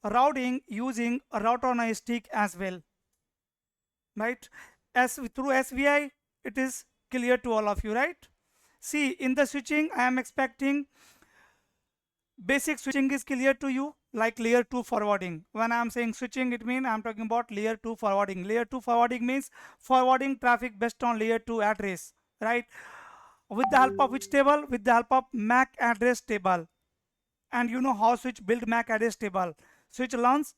routing using a router on a stick as well, right? As through SVI, it is clear to all of you, right? See, in the switching, I am expecting basic switching is clear to you, like layer 2 forwarding. When I am saying switching, it means I am talking about layer 2 forwarding. Layer 2 forwarding means forwarding traffic based on layer 2 address, right? With the help of which table? With the help of MAC address table. And you know how switch build MAC address table. Switch learns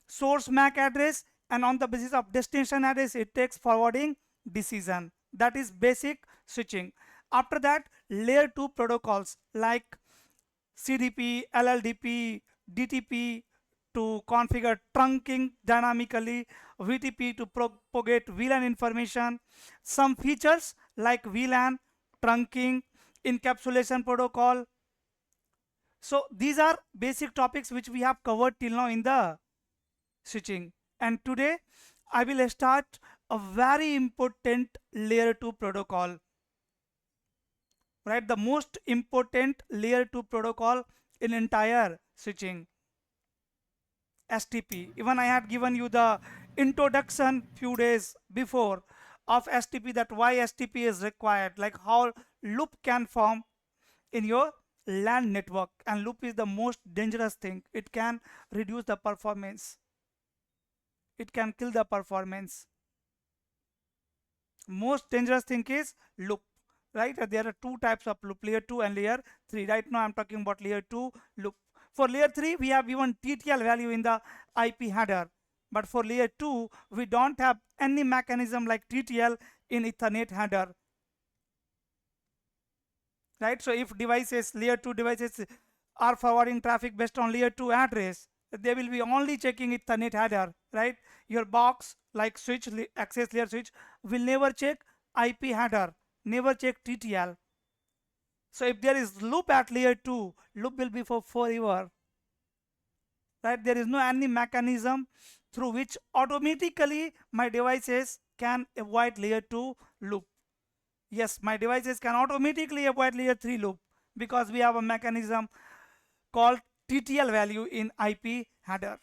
source MAC address, and on the basis of destination address, it takes forwarding decision. That is basic switching. After that, layer 2 protocols like CDP, LLDP, DTP to configure trunking dynamically, VTP to propagate VLAN information, some features like VLAN, trunking, encapsulation protocol. So these are basic topics which we have covered till now in the switching. And today I will start a very important layer 2 protocol, right? The most important layer 2 protocol in entire switching, STP. Even I had given you the introduction few days before of STP, that why STP is required, like how loop can form in your LAN network. And loop is the most dangerous thing. It can reduce the performance, it can kill the performance. Most dangerous thing is loop, right? There are two types of loop, layer 2 and layer 3. Right now I'm talking about layer 2 loop. For layer 3 we have given TTL value in the IP header, but for layer 2 we don't have any mechanism like TTL in Ethernet header, right? So if devices, layer 2 devices are forwarding traffic based on layer 2 address, they will be only checking Ethernet header, right? Your box like switch, access layer switch will never check IP header, never check TTL. So if there is loop at layer 2, loop will be for forever, right? There is no any mechanism through which automatically my devices can avoid layer 2 loop. Yes, my devices can automatically avoid layer 3 loop because we have a mechanism called TTL value in IP header.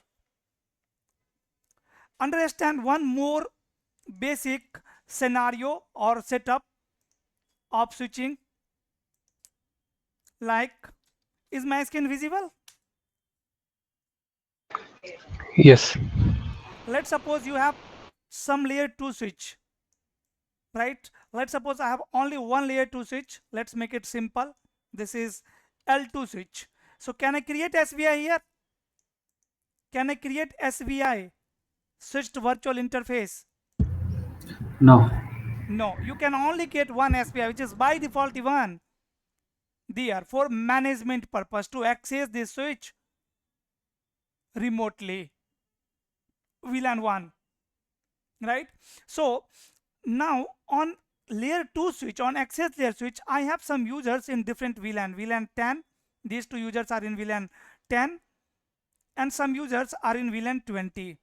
Understand one more basic scenario or setup of switching. Like, is my screen visible? Yes. Let's suppose you have some layer 2 switch, right? Let's suppose I have only one layer 2 switch. Let's make it simple. This is L2 switch. So can I create SVI here? Can I create SVI, switched virtual interface? No. No, you can only get one SVI, which is by default even there for management purpose, to access this switch remotely, VLAN 1, right? So now on layer 2 switch, on access layer switch, I have some users in different VLAN, VLAN 10. These two users are in VLAN 10 and some users are in VLAN 20.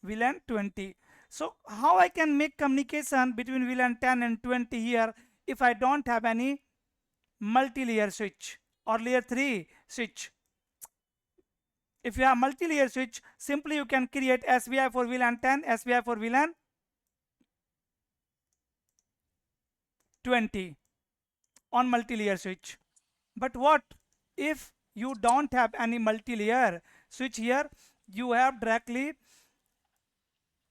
VLAN 20. So how I can make communication between VLAN 10 and 20 here if I don't have any multi-layer switch or layer 3 switch? If you have multi-layer switch, simply you can create SVI for VLAN 10, SVI for VLAN 20 on multi-layer switch. But what if you don't have any multi-layer switch here? You have directly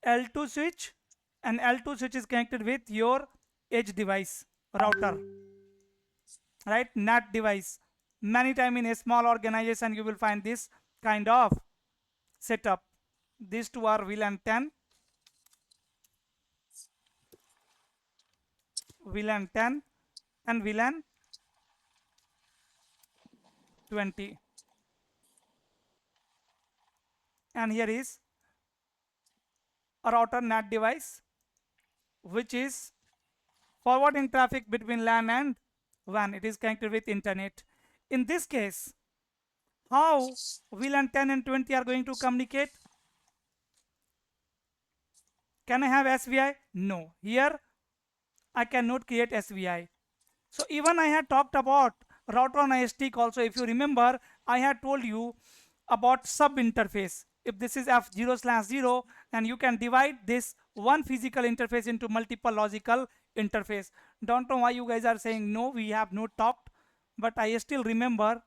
L2 switch, and L2 switch is connected with your edge device router, right? NAT device. Many time in a small organization you will find this kind of setup. These two are VLAN 10, VLAN 10 and VLAN 20, and here is a router NAT device which is forwarding traffic between LAN and WAN. It is connected with internet. In this case, how VLAN 10 and 20 are going to communicate? Can I have SVI? No. Here I cannot create SVI. So even I had talked about router on a stick also. If you remember, I had told you about sub interface. If this is F0/0, then you can divide this one physical interface into multiple logical interface. Don't know why you guys are saying no, we have not talked, but I still remember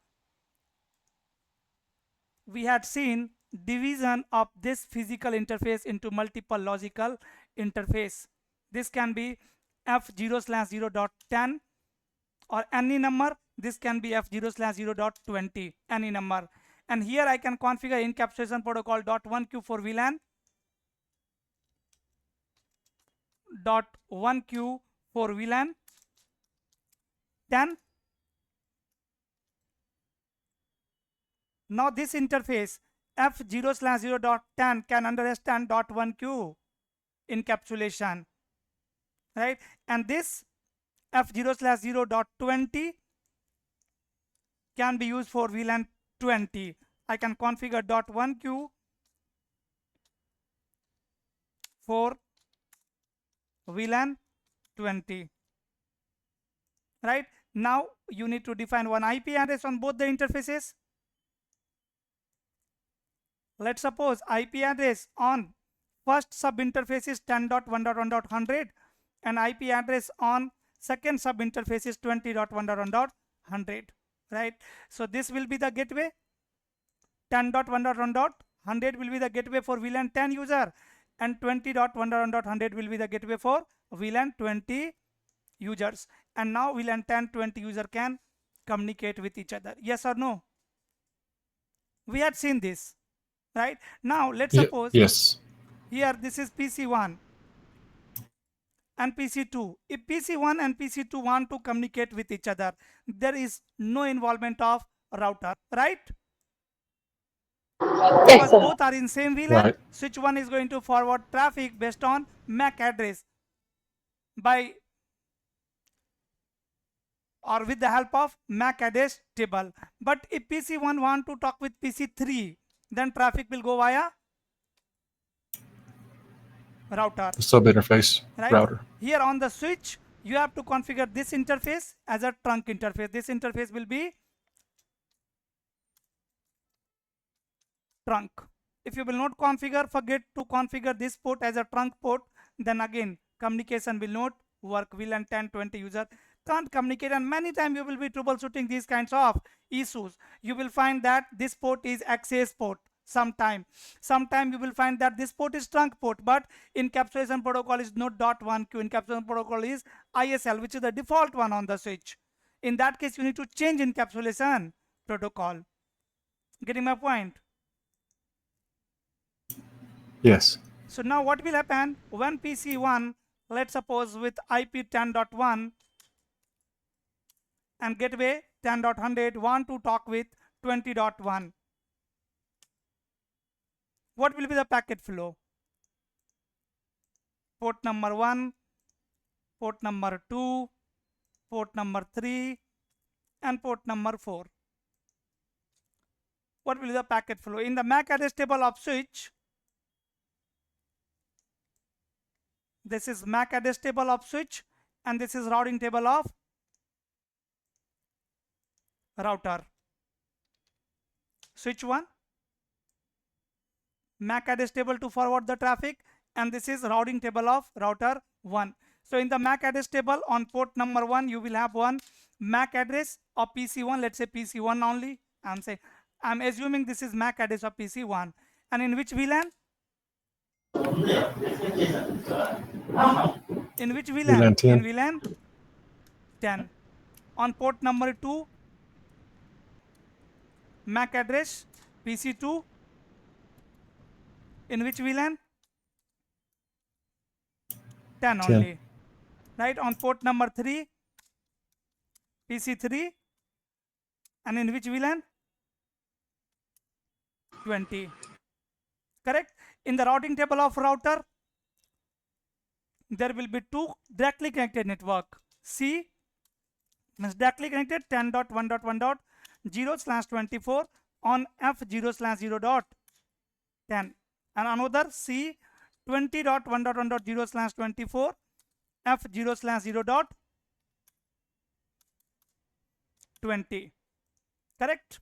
we had seen division of this physical interface into multiple logical interface. This can be F0/0.10 or any number. This can be F0/0.20, any number. And here I can configure encapsulation protocol .1q for VLAN, .1q for VLAN 10. Now this interface F0/0.10 can understand .1q encapsulation, right? And this F0/0.20 can be used for VLAN 20. I can configure .1q for VLAN 20, right? Now you need to define one IP address on both the interfaces. Let's suppose IP address on first sub interface is 10.1.1.100 and IP address on second sub interface is 20.1.1.100, right? So this will be the gateway. 10.1.1.100 will be the gateway for VLAN 10 user, and 20.1.1.100 will be the gateway for VLAN 20 users. And now VLAN 10, 20 user can communicate with each other. Yes or no? We had seen this, right? Now let's suppose Yes. here this is PC1 and PC2. If PC1 and PC2 want to communicate with each other, there is no involvement of router, right? Yes, Because sir. both are in same VLAN. Right. Switch 1 is going to forward traffic based on MAC address by or with the help of MAC address table. But if PC1 want to talk with PC3, then traffic will go via router, The sub interface right? router. Here on the switch, you have to configure this interface as a trunk interface. This interface will be trunk. If you will not forget to configure this port as a trunk port, then again communication will not work. VLAN 10, 20 user can't communicate, and many times you will be troubleshooting these kinds of issues. You will find that this port is access port. Sometime you will find that this port is trunk port, but encapsulation protocol is not .1q. Encapsulation protocol is ISL, which is the default one on the switch. In that case, you need to change encapsulation protocol. Getting my point? Yes. So now what will happen when PC1, let's suppose with IP 10.1 and gateway 10.100 want to talk with 20.1. What will be the packet flow? Port number 1, port number 2, port number 3, and port number 4. What will be the packet flow? In the MAC address table of switch, this is MAC address table of switch, and this is routing table of router. Switch 1, MAC address table to forward the traffic, and this is routing table of router 1. So in the MAC address table on port number 1, you will have one MAC address of PC1. Let's say PC1 only. I'm assuming this is MAC address of PC1. And in which VLAN? In which VLAN? VLAN 10. In VLAN 10. On port number 2, MAC address PC2. In which VLAN? 10 only. Right? On port number 3, PC3. And in which VLAN? 20. Correct? In the routing table of router, there will be two directly connected network. C means directly connected 10.1.1.0/24 on F0/0.10, and another C 20.1.1.0/24 F0/0.20. Correct?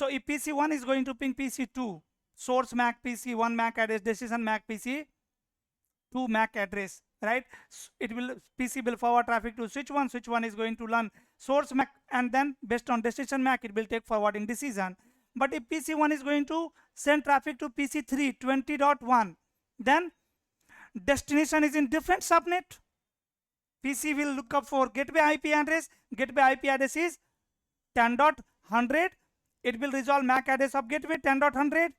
So if PC1 is going to ping PC2, source MAC PC1 MAC address, destination MAC PC2 MAC address, right? It will PC will forward traffic to switch 1. Switch 1 is going to learn source MAC, and then based on destination MAC it will take forwarding decision. But if PC1 is going to send traffic to PC3 20.1, then destination is in different subnet. PC will look up for gateway IP address. Gateway IP address is 10.100. It will resolve MAC address of gateway 10.100.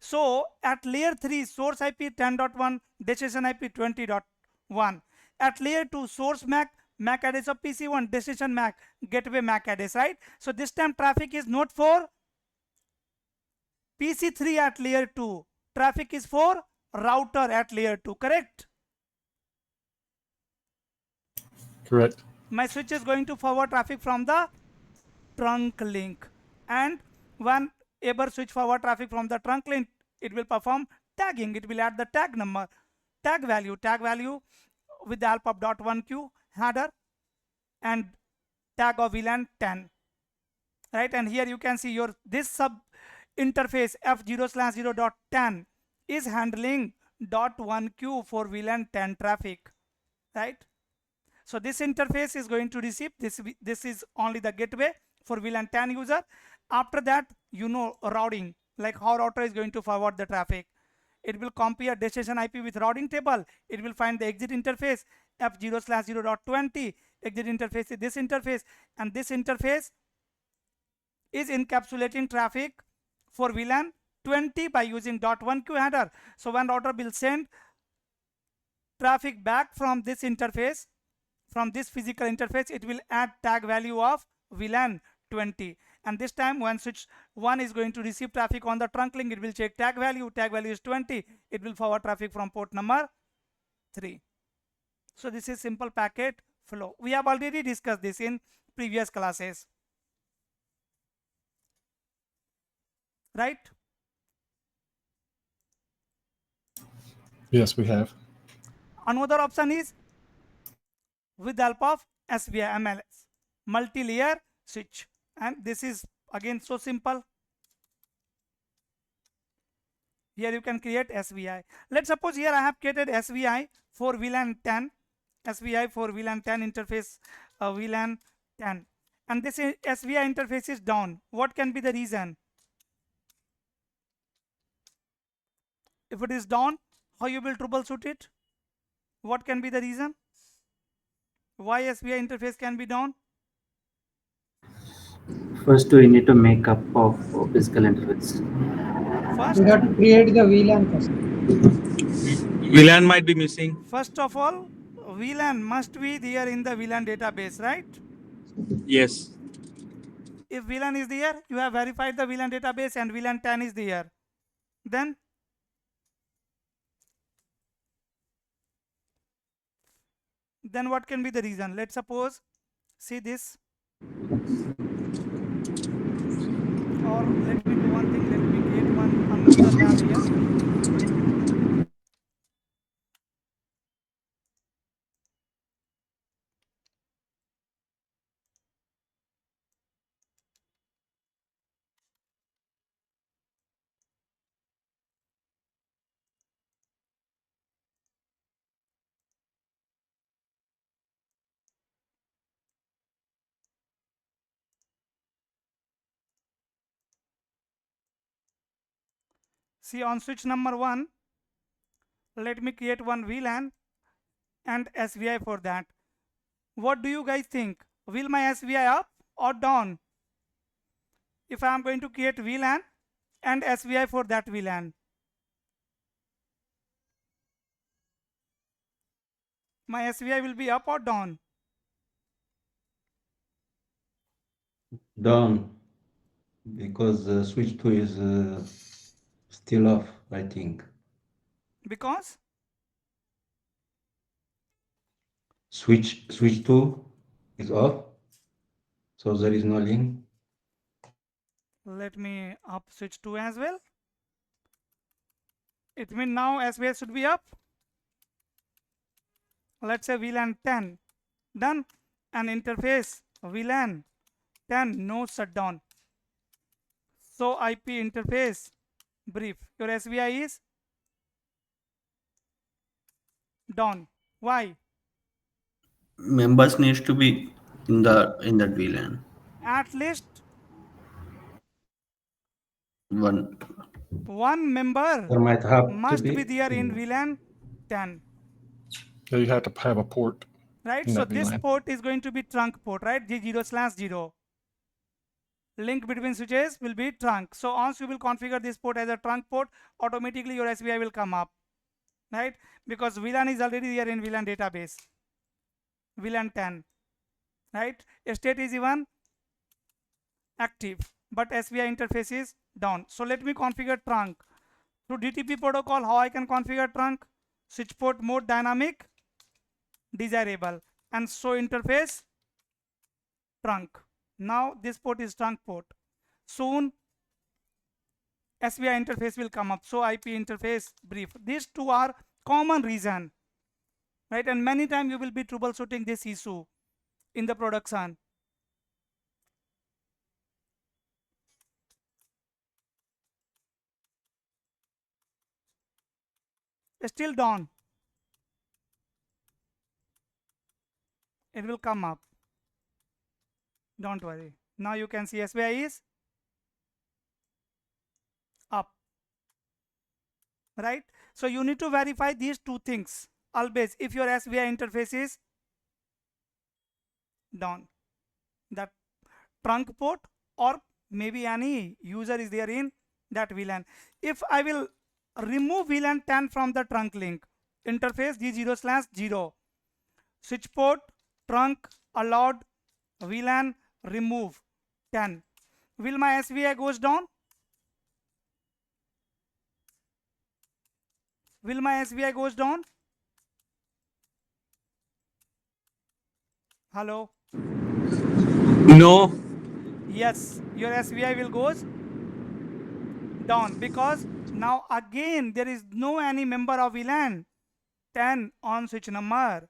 So at layer 3, source IP 10.1, destination IP 20.1. At layer 2, source MAC address of PC1, destination MAC, gateway MAC address, right? So this time traffic is not for PC3 at layer 2. Traffic is for router at layer 2, correct? Correct. My switch is going to forward traffic from the trunk link, and whenever switch forward traffic from the trunk link, it will perform tagging. It will add the tag number, tag value with the help of .1q header and tag of VLAN 10, right? And here you can see your this sub interface f0/0.10 is handling .1q for VLAN 10 traffic, right? So this interface is going to receive this is only the gateway for VLAN 10 user. After that, you know, routing, like how router is going to forward the traffic. It will compare destination IP with routing table. It will find the exit interface f0/0.20. Exit interface is this interface, and this interface is encapsulating traffic for VLAN 20 by using .1q header. So when router will send traffic back from this interface, from this physical interface, it will add tag value of VLAN 20. And this time when switch 1 is going to receive traffic on the trunk link, it will check tag value is 20. It will forward traffic from port number 3. So this is simple packet flow. We have already discussed this in previous classes, right? Yes, we have. Another option is with the help of SVI MLS, multi-layer switch, and this is again so simple. Here you can create SVI. Let's suppose here I have created SVI for VLAN 10, SVI for VLAN 10 interface, VLAN 10, and this SVI interface is down. What can be the reason? If it is down, how you will troubleshoot it? What can be the reason why SVI interface can be down? First, we need to make up of physical interface. First, we have to create the VLAN first. VLAN might be missing. First of all, VLAN must be there in the VLAN database, right? Yes. If VLAN is there, you have verified the VLAN database and VLAN 10 is there. Then what can be the reason? Let's suppose, see this, or let me do one thing, let me create another lab here. See, on switch number 1, let me create one VLAN and SVI for that. What do you guys think? Will my SVI up or down if I am going to create VLAN and SVI for that VLAN? My SVI will be up or down? Down, because switch 2 is still off, I think. Because Switch 2 is off, so there is no link. let me up switch 2 as well. It means now SVI should be up. Let's say VLAN 10 done, and interface VLAN 10 no shutdown. So IP interface brief. Your SVI is down. Why? Members needs to be in that VLAN. At least One. one member There might have to must be be. there in VLAN 10. Yeah, you have to have a port Right? in So that this VLAN. port is going to be trunk port, right? G0/0. Link between switches will be trunk. So once you will configure this port as a trunk port, automatically your SVI will come up, right? Because VLAN is already there in VLAN database, VLAN 10, right? State is even active, but SVI interface is down. So let me configure trunk through DTP protocol. How I can configure trunk? Switch port mode dynamic desirable and show interface trunk. Now this port is trunk port. Soon SVI interface will come up. So IP interface brief. These two are common reason, right? And many times you will be troubleshooting this issue in the production. Still down. It will come up. Don't worry. Now you can see SVI is up, right? So you need to verify these two things always. If your SVI interface is down, that trunk port or maybe any user is there in that VLAN. If I will remove VLAN 10 from the trunk link, interface G0/0, switch port trunk allowed VLAN remove 10, will my SVI goes down? Will my SVI goes down? Hello? No. Yes, your SVI will goes down because now again there is no any member of VLAN 10 on switch number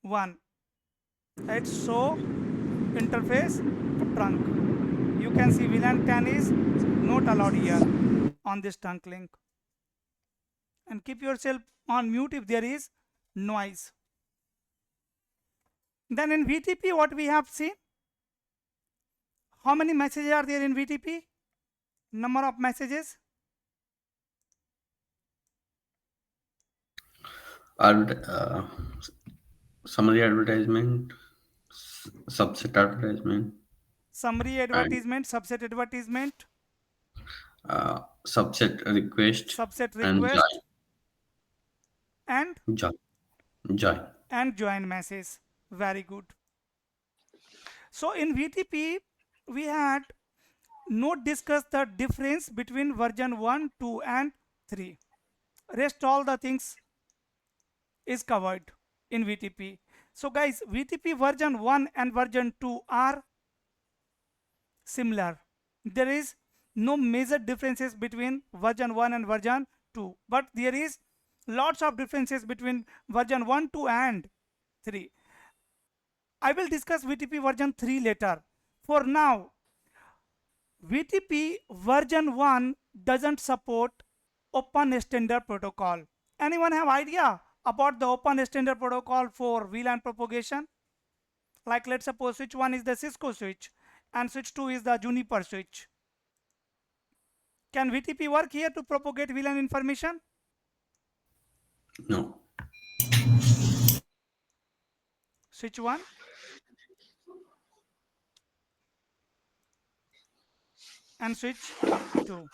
1, right? So interface trunk, you can see VLAN 10 is not allowed here on this trunk link. And keep yourself on mute if there is noise. Then in VTP what we have seen, how many messages are there in VTP? Number of messages? Summary advertisement, subset advertisement, Summary and advertisement, subset advertisement, subset request, subset and request, and join. join message. Very good. So in VTP we had not discussed the difference between version 1, 2 and 3. Rest all the things is covered in VTP. So guys, VTP version 1 and version 2 are similar. There is no major differences between version 1 and version 2, but there is lots of differences between version 1, 2 and 3. I will discuss VTP version 3 later. For now, VTP version 1 doesn't support open standard protocol. Anyone have idea about the open standard protocol for VLAN propagation? Like let's suppose switch 1 is the Cisco switch and switch 2 is the Juniper switch. Can VTP work here to propagate VLAN information? No. Switch 1 and switch 2.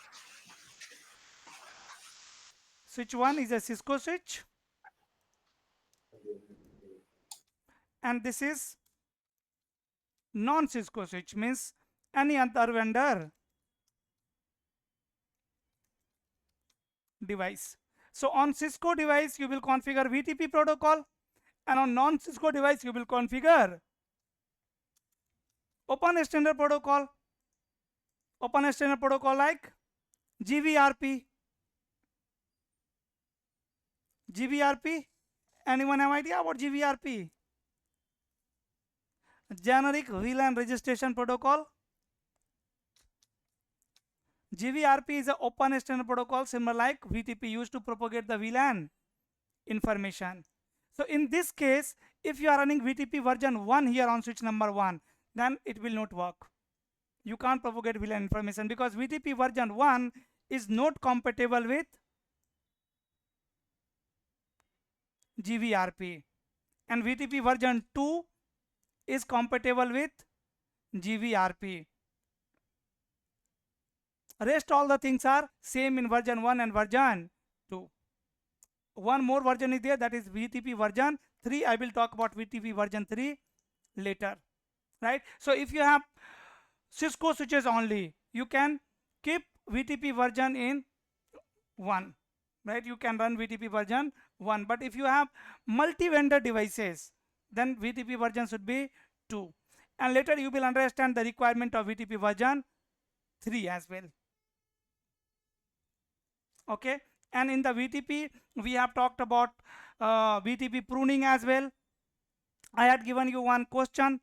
Switch 1 is a Cisco switch and this is non-Cisco switch, means any other vendor device. So on Cisco device you will configure VTP protocol and on non-Cisco device you will configure open standard protocol. Open standard protocol like GVRP. GVRP, anyone have idea about GVRP? Generic VLAN registration protocol. GVRP is an open external protocol similar like VTP used to propagate the VLAN information. So in this case, if you are running VTP version 1 here on switch number 1, then it will not work. You can't propagate VLAN information because VTP version 1 is not compatible with GVRP, and VTP version 2 is compatible with GVRP. Rest all the things are same in version 1 and version 2. One more version is there, that is VTP version 3. I will talk about VTP version 3 later, right? So if you have Cisco switches only, you can keep VTP version in 1, right? You can run VTP version 1, but if you have multi-vendor devices, then VTP version should be 2, and later you will understand the requirement of VTP version 3 as well. Okay, and in the VTP we have talked about VTP pruning as well. I had given you one question.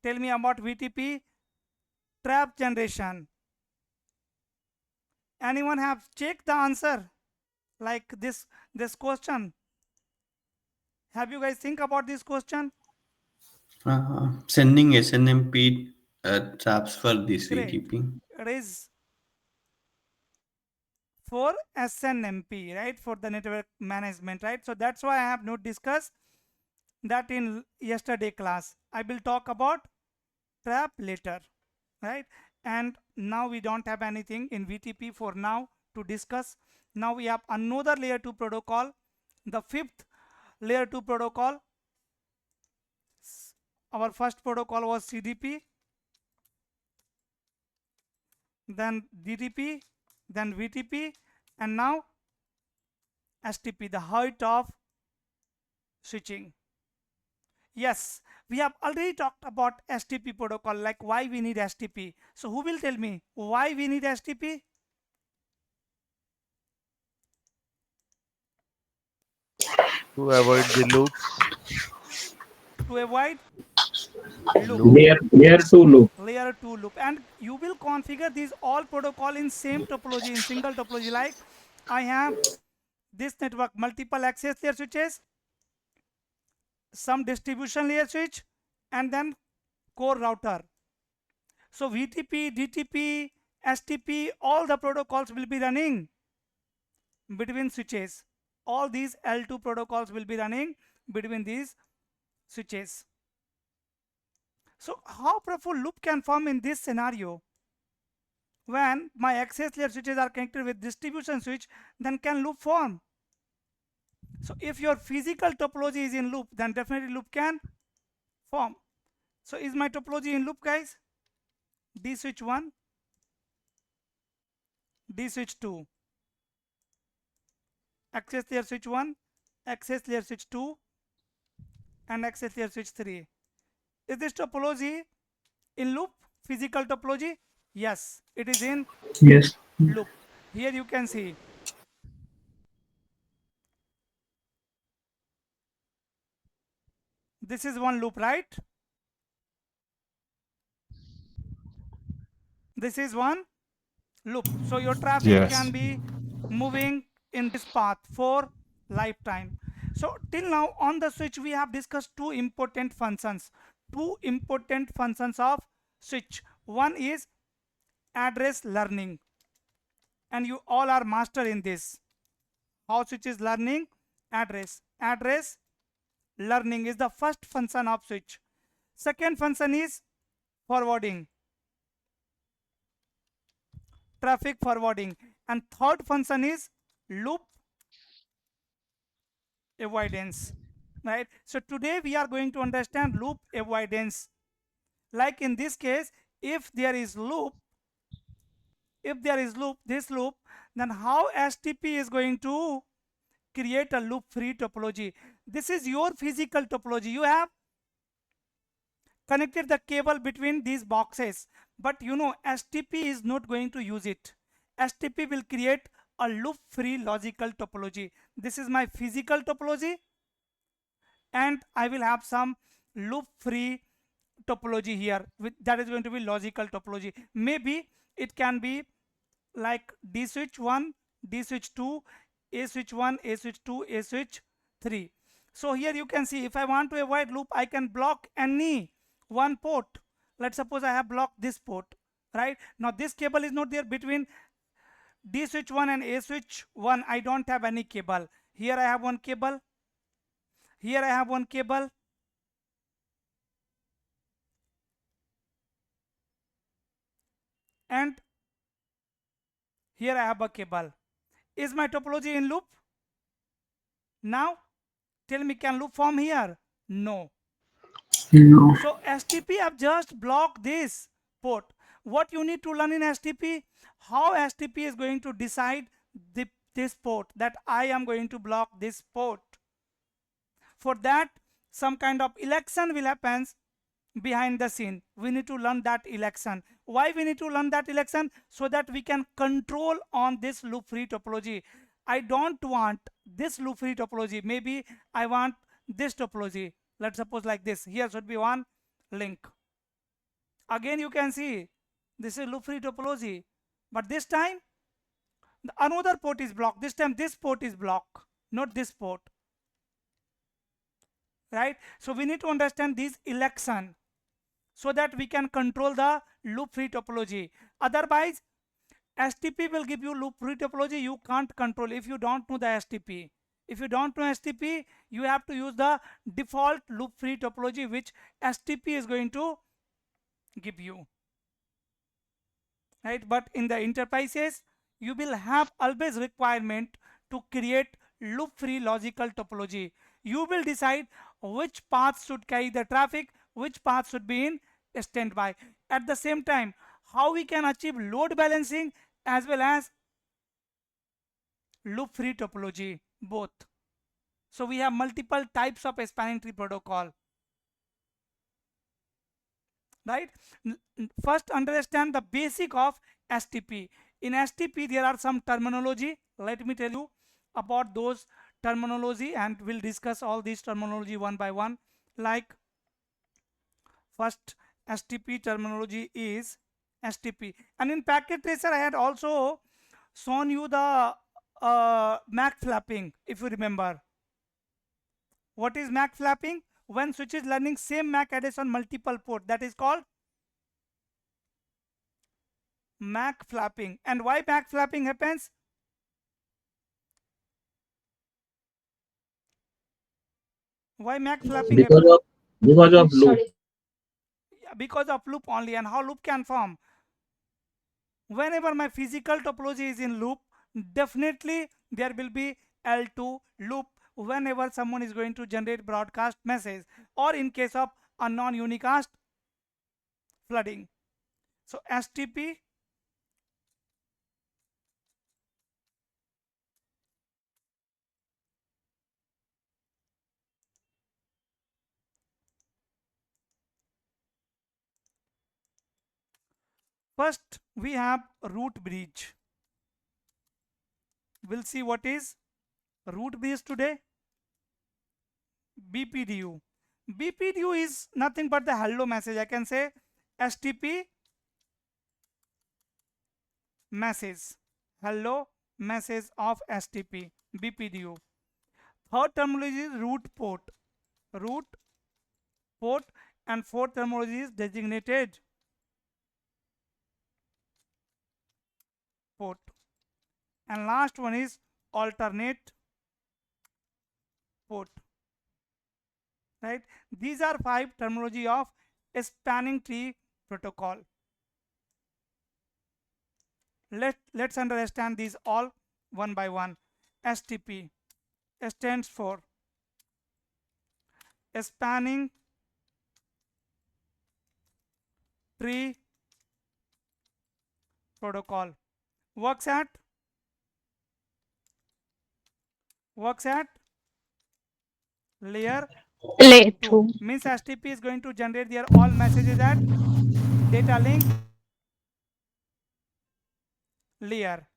Tell me about VTP trap generation. Anyone have checked the answer like this question? Have you guys think about this question? Sending SNMP traps for this Great. VTP. It is for SNMP, right, for the network management, right? So that's why I have not discussed that in yesterday class. I will talk about trap later, right? And now we don't have anything in VTP for now to discuss. Now we have another layer 2 protocol, the 5th layer 2 protocol. Our first protocol was CDP, then DTP, then VTP, and now STP, the height of switching. Yes, we have already talked about STP protocol, like why we need STP. So who will tell me why we need STP? To avoid the loops. To avoid Layer 2 loop. layer 2 loop, and you will configure these all protocol in same topology, in single topology. Like I have this network, multiple access layer switches, some distribution layer switch, and then core router. So VTP, DTP, STP, all the protocols will be running between switches. All these L2 protocols will be running between these switches. So how powerful loop can form in this scenario? When my access layer switches are connected with distribution switch, then can loop form. So if your physical topology is in loop, then definitely loop can form. So is my topology in loop, guys? D switch 1, D switch 2, access layer switch 1, access layer switch 2, and access layer switch 3. Is this topology in loop, physical topology? Yes, it is in loop. Here you can see this is one loop, right? This is one loop. So your traffic Yes. can be moving in this path for lifetime. So till now on the switch we have discussed two important functions of switch. One is address learning, and you all are master in this. How switch is learning? Address learning is the first function of switch. Second function is forwarding, traffic forwarding, and third function is loop avoidance, right? So today we are going to understand loop avoidance. Like in this case, if there is this loop, then how STP is going to create a loop free topology? This is your physical topology. You have connected the cable between these boxes, but you know STP is not going to use it. STP will create a loop free logical topology. This is my physical topology, and I will have some loop free topology here that is going to be logical topology. Maybe it can be like D switch 1, D switch 2, A switch 1, A switch 2, A switch 3. So here you can see if I want to avoid loop, I can block any one port. Let's suppose I have blocked this port, right? Now this cable is not there between D switch 1 and A switch 1. I don't have any cable. Here I have one cable. Here I have one cable. And here I have a cable. Is my topology in loop? Now tell me, can loop form here? No. No. So STP have just blocked this port. What you need to learn in STP, how STP is going to decide this port, that I am going to block this port. For that, some kind of election will happen behind the scene. We need to learn that election. Why we need to learn that election? So that we can control on this loop free topology. I don't want this loop free topology. Maybe I want this topology. Let's suppose like this. Here should be one link. Again you can see this is loop free topology, but this time another port is blocked. This time this port is blocked, not this port, right? So we need to understand this election so that we can control the loop free topology. Otherwise STP will give you loop free topology, you can't control if you don't know the STP. If you don't know STP, you have to use the default loop free topology which STP is going to give you, right? But in the enterprises you will have always requirement to create loop free logical topology. You will decide which path should carry the traffic, which path should be in standby. At the same time, how we can achieve load balancing as well as loop free topology, both. So we have multiple types of spanning tree protocol, right? First understand the basic of STP. In STP there are some terminology. Let me tell you about those terminology and we'll discuss all these terminology one by one. Like first STP terminology is STP, and in packet tracer I had also shown you the MAC flapping. If you remember, what is MAC flapping? When switch is learning same MAC address on multiple port, that is called MAC flapping. And why MAC flapping happens? Why MAC flapping happens? Because of loop. Yeah, because of loop only. And how loop can form? Whenever my physical topology is in loop, definitely there will be L2 loop whenever someone is going to generate broadcast message, or in case of a non-unicast flooding. So STP first we have root bridge. We'll see what is root bridge today. BPDU. BPDU is nothing but the hello message. I can say STP message, hello message of STP, BPDU. Third terminology is root port, and fourth terminology is designated port, and last one is alternate port, right? These are 5 terminology of spanning tree protocol. Let's understand these all one by one. STP stands for spanning tree protocol. Works at layer 2. Means STP is going to generate their all messages at data link layer,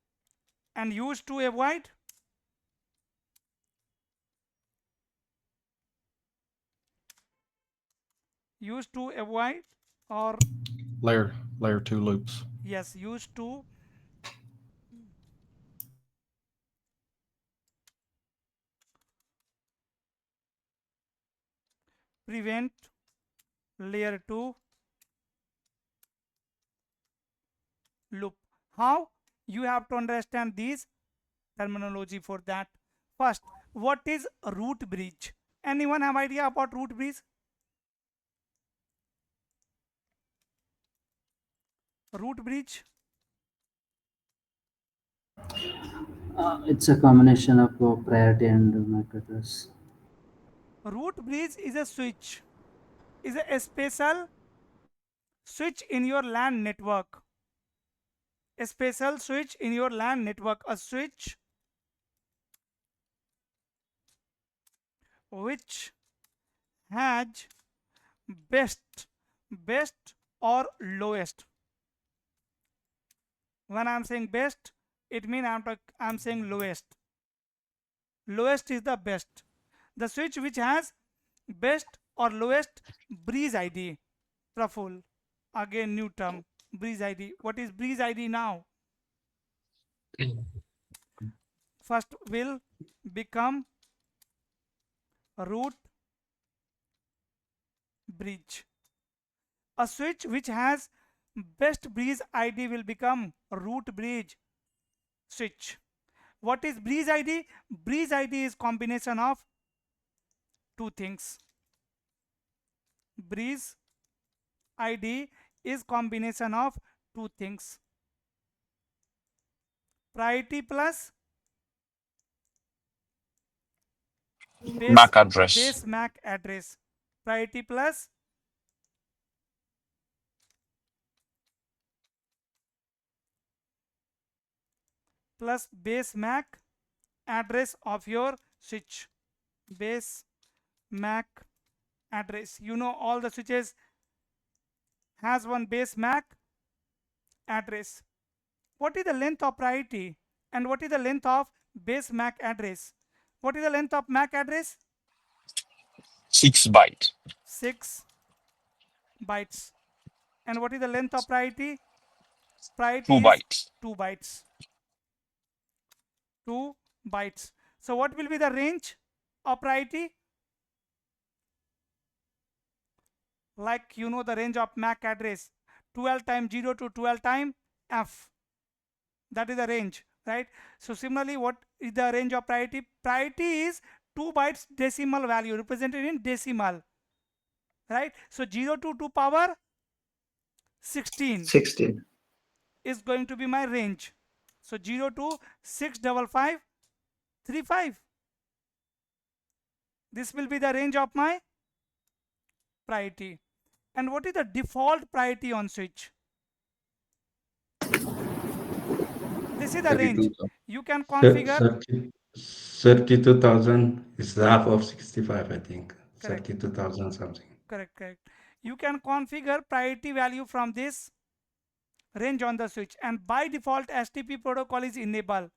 and used to avoid or Layer 2 loops. yes, used to prevent layer 2 loop. How? You have to understand these terminology for that. First, what is root bridge? Anyone have idea about root bridge? Root bridge? It's a combination of priority and MAC address. Root bridge is a switch, is a special switch in your LAN network. A special switch in your LAN network, a switch which has best or lowest. When I'm saying best, it means I'm saying lowest. Lowest is the best. The switch which has best or lowest breeze ID. Praful, again new term, breeze ID. What is breeze ID now? First will become root bridge. A switch which has best breeze ID will become root bridge switch. What is breeze ID? Breeze ID is combination of two things. Breeze ID is combination of two things. Priority plus MAC address. base MAC address. Priority plus base MAC address of your switch. Base MAC address. You know all the switches has one base MAC address. What is the length of priority and what is the length of base MAC address? What is the length of MAC address? 6 bytes. 6 bytes. And what is the length of priority? Priority 2 is bytes. 2 bytes. 2 bytes. So what will be the range of priority? Like you know the range of MAC address, 12 times 0 to 12 times F. That is the range, right? So similarly, what is the range of priority? Priority is 2 bytes decimal value represented in decimal, right? So 0 to 2 power 16 is going to be my range. So 0 to 65535. This will be the range of my priority. And what is the default priority on switch? This is the range. You can configure 32,000 is half of 65, I think. Correct. 32,000 something. Correct. You can configure priority value from this range on the switch, and by default STP protocol is enabled.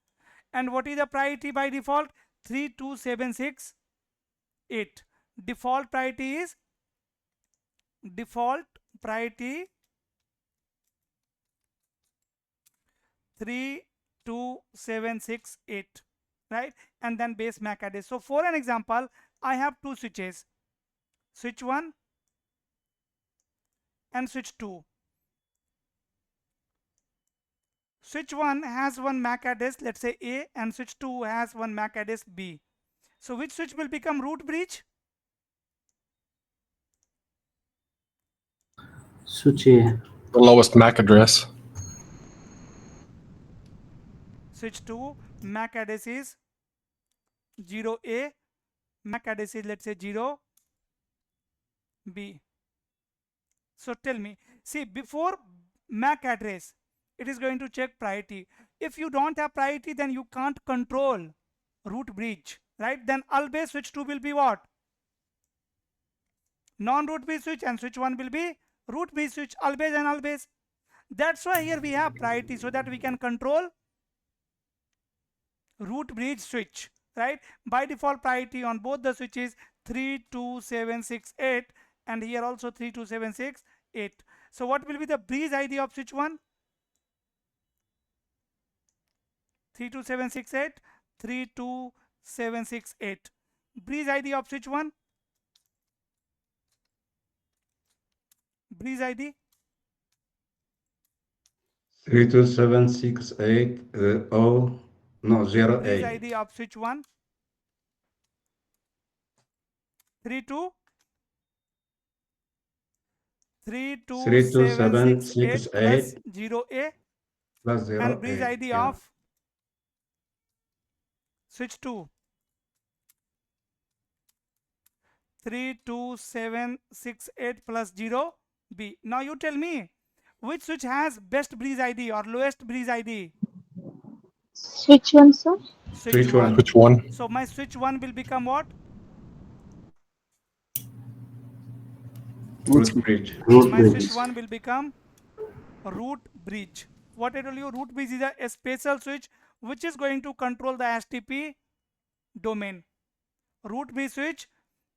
And what is the priority by default? 32768. Default priority is 32768, right? And then base MAC address. So for an example, I have two switches, switch 1 and switch 2. Switch 1 has one MAC address, let's say A, and switch 2 has one MAC address B. So which switch will become root bridge? Switch A. The lowest MAC address. Switch 2 MAC address is 0A, MAC address is let's say 0B. So tell me, see, before MAC address, it is going to check priority. If you don't have priority, then you can't control root bridge, right? Then always switch 2 will be what? Non-root bridge switch, and switch 1 will be root bridge switch, always and always. That's why here we have priority, so that we can control root bridge switch, right? By default priority on both the switches 32768, and here also 32768. So what will be the bridge ID of switch 1? 32768, 32768. Bridge ID of switch 1? breeze ID? 327680 no Breeze 08. ID of switch 1. 32 32768 plus 32768 0A, plus and breeze 08. ID Yeah. of switch 2. 32768 plus 0 B. Now you tell me which switch has best breeze ID or lowest breeze ID? Switch one, sir. Switch Switch 1. one. Which one? So my switch 1 will become what? Root bridge. Root My switch bridges. 1 will become root bridge. What I told you, root bridge is a special switch which is going to control the STP domain. Root bridge switch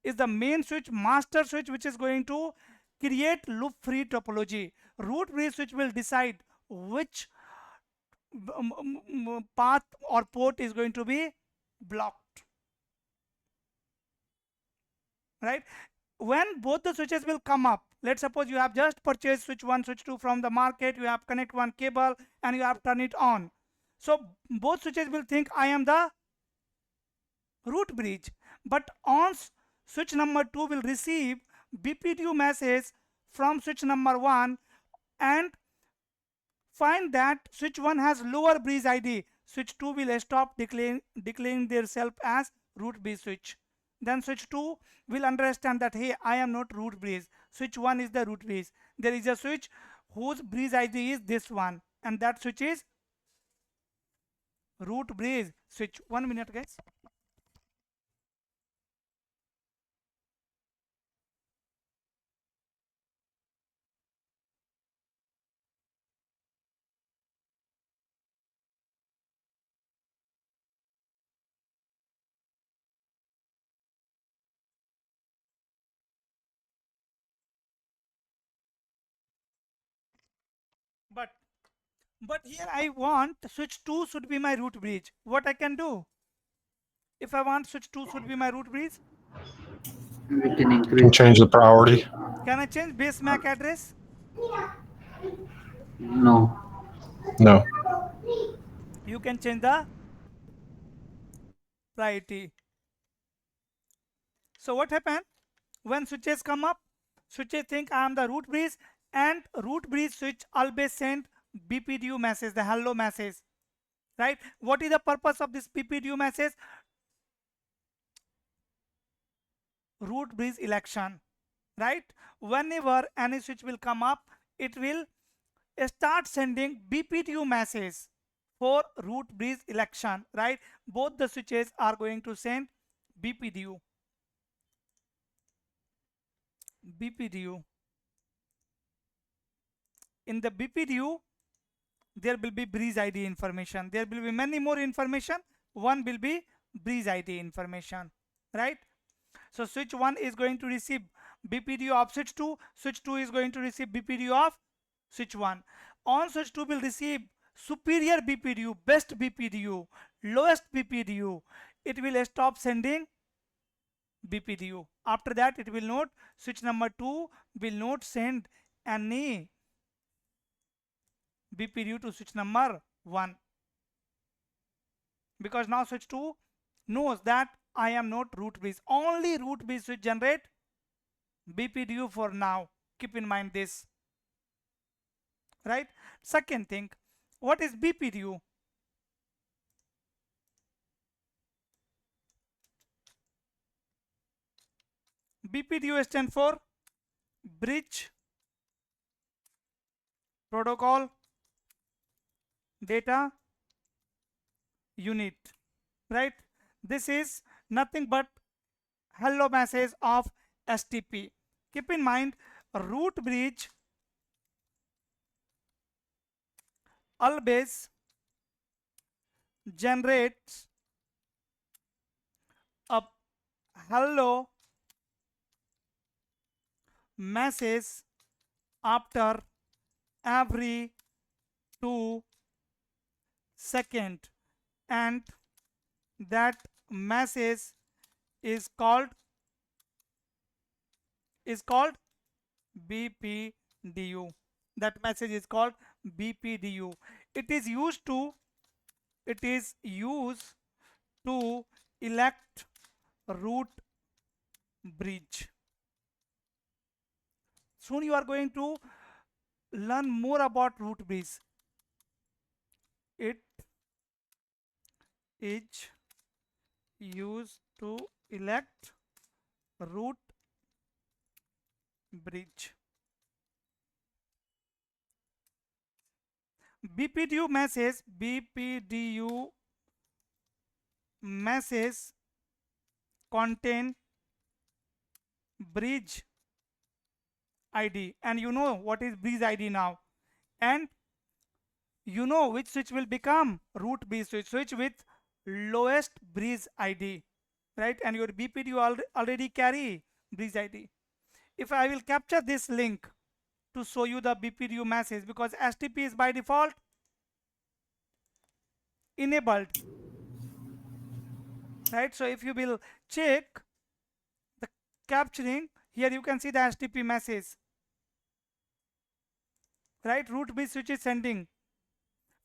is the main switch, master switch, which is going to create loop free topology. Root bridge switch will decide which path or port is going to be blocked, right? When both the switches will come up, let's suppose you have just purchased switch 1, switch 2 from the market, you have connect one cable and you have turn it on. So both switches will think I am the root bridge, but on switch number 2 will receive BPDU message from switch number 1 and find that switch 1 has lower bridge ID. Switch 2 will stop declaring themselves as root bridge switch. Then switch 2 will understand that hey, I am not root bridge. Switch 1 is the root bridge. There is a switch whose bridge ID is this one, and that switch is root bridge switch. 1 minute, guys. But here I want switch 2 should be my root bridge. What I can do? If I want switch 2 should be my root bridge, We can You increase. can change the priority. can I change base MAC address? No. No. You can change the priority. So what happened? When switches come up, switches think I am the root bridge, and root bridge switch always send BPDU message, the hello message, right? What is the purpose of this BPDU message? Root bridge election, right? Whenever any switch will come up, it will start sending BPDU message for root bridge election, right? Both the switches are going to send BPDU. In the BPDU, there will be breeze ID information. There will be many more information. One will be breeze ID information, right? So switch 1 is going to receive BPDU of switch 2. Switch 2 is going to receive BPDU of switch 1. On switch 2 will receive superior BPDU, best BPDU, lowest BPDU. It will stop sending BPDU. After that, it will not, switch number 2 will not send any BPDU to switch number 1, because now switch 2 knows that I am not root bridge. Only root bridge switch generate BPDU for now. Keep in mind this, right? Second thing, what is BPDU? BPDU stands for Bridge Protocol Data Unit, right? This is nothing but hello message of STP. Keep in mind, root bridge always generates a hello message after every 2 seconds, and that message is called BPDU. BPDU. That message is called BPDU. It is used to elect root bridge. Soon you are going to learn more about root bridge. It is used to elect root bridge. BPDU message contain bridge ID, and you know what is bridge ID now, and you know which switch will become root bridge switch with lowest bridge ID, right? And your BPDU already carry bridge ID. If I will capture this link to show you the BPDU message, because STP is by default enabled, right? So if you will check the capturing, here you can see the STP message, right? Root bridge switch is sending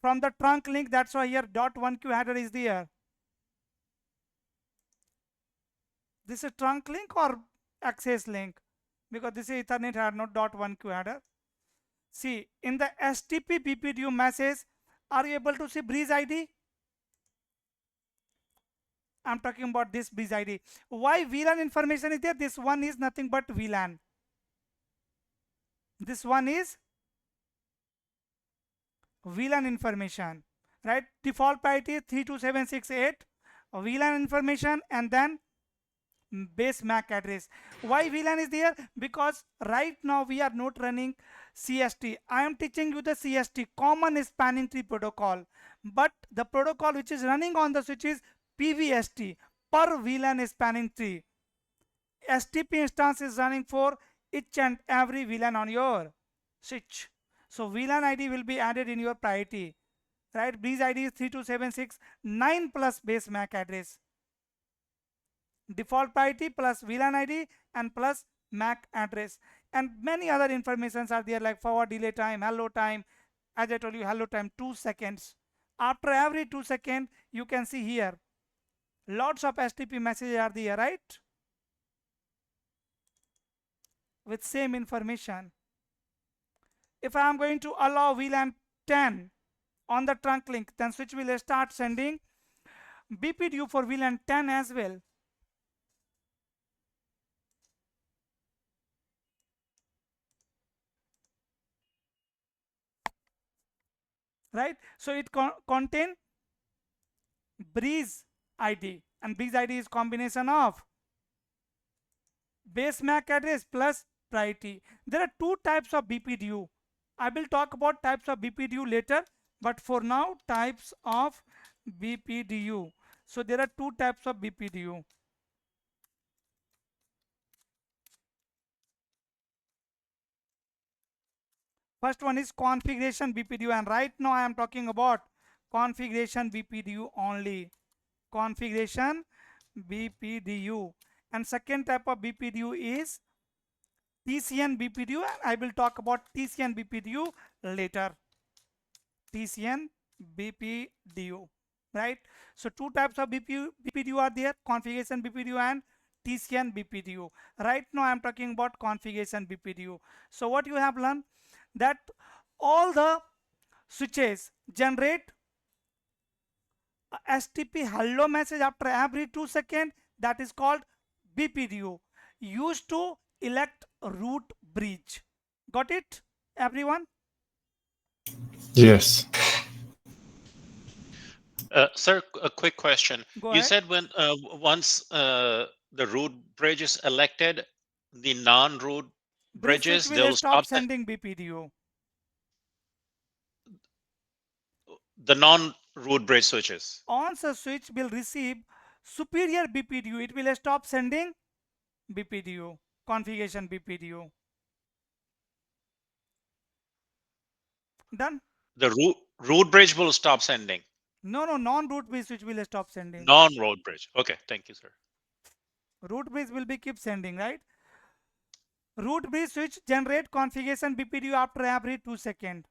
from the trunk link. That's why here .1Q header is there. This is trunk link or access link, because this is Ethernet header, not .1Q header. See, in the STP BPDU message, are you able to see bridge ID? I'm talking about this bridge ID. Why VLAN information is there? This one is nothing but VLAN. This one is VLAN information, right? Default priority is 32768, VLAN information, and then base MAC address. Why VLAN is there? Because right now we are not running CST. I am teaching you the CST, common spanning tree protocol, but the protocol which is running on the switch is PVST, per VLAN spanning tree. STP instance is running for each and every VLAN on your switch. So VLAN ID will be added in your priority, right? Bridge ID is 32769 plus base MAC address. Default priority plus VLAN ID and plus MAC address, and many other informations are there, like forward delay time, hello time. As I told you, hello time 2 seconds. After every 2 seconds, you can see here lots of STP messages are there, right? With same information. If I am going to allow VLAN 10 on the trunk link, then switch will start sending BPDU for VLAN 10 as well. Right? So it contain bridge ID, and bridge ID is combination of base MAC address plus priority. There are two types of BPDU. I will talk about types of BPDU later, but for now, types of BPDU. So there are two types of BPDU. First one is configuration BPDU, and right now I am talking about configuration BPDU only. Configuration BPDU. And second type of BPDU is TCN BPDU, and I will talk about TCN BPDU later. TCN BPDU, right? So two types of BPDU are there, configuration BPDU and TCN BPDU. Right now I am talking about configuration BPDU. So what you have learned, that all the switches generate a STP hello message after every 2 seconds. That is called BPDU, used to elect root bridge. Got it, everyone? Yes. Sir, a quick question. Go You ahead. said when once the root bridge is elected, the non-root Bridge switch bridges, will they'll stop stop sending BPDU. the non-root bridge switches. Once a switch will receive superior BPDU, it will stop sending BPDU, configuration BPDU. Done? The root bridge will stop sending. No, non-root bridge switch will stop sending. Non-root bridge. Okay, thank you, sir. Root bridge will be keep sending, right? Root bridge switch generate configuration BPDU after every 2 seconds.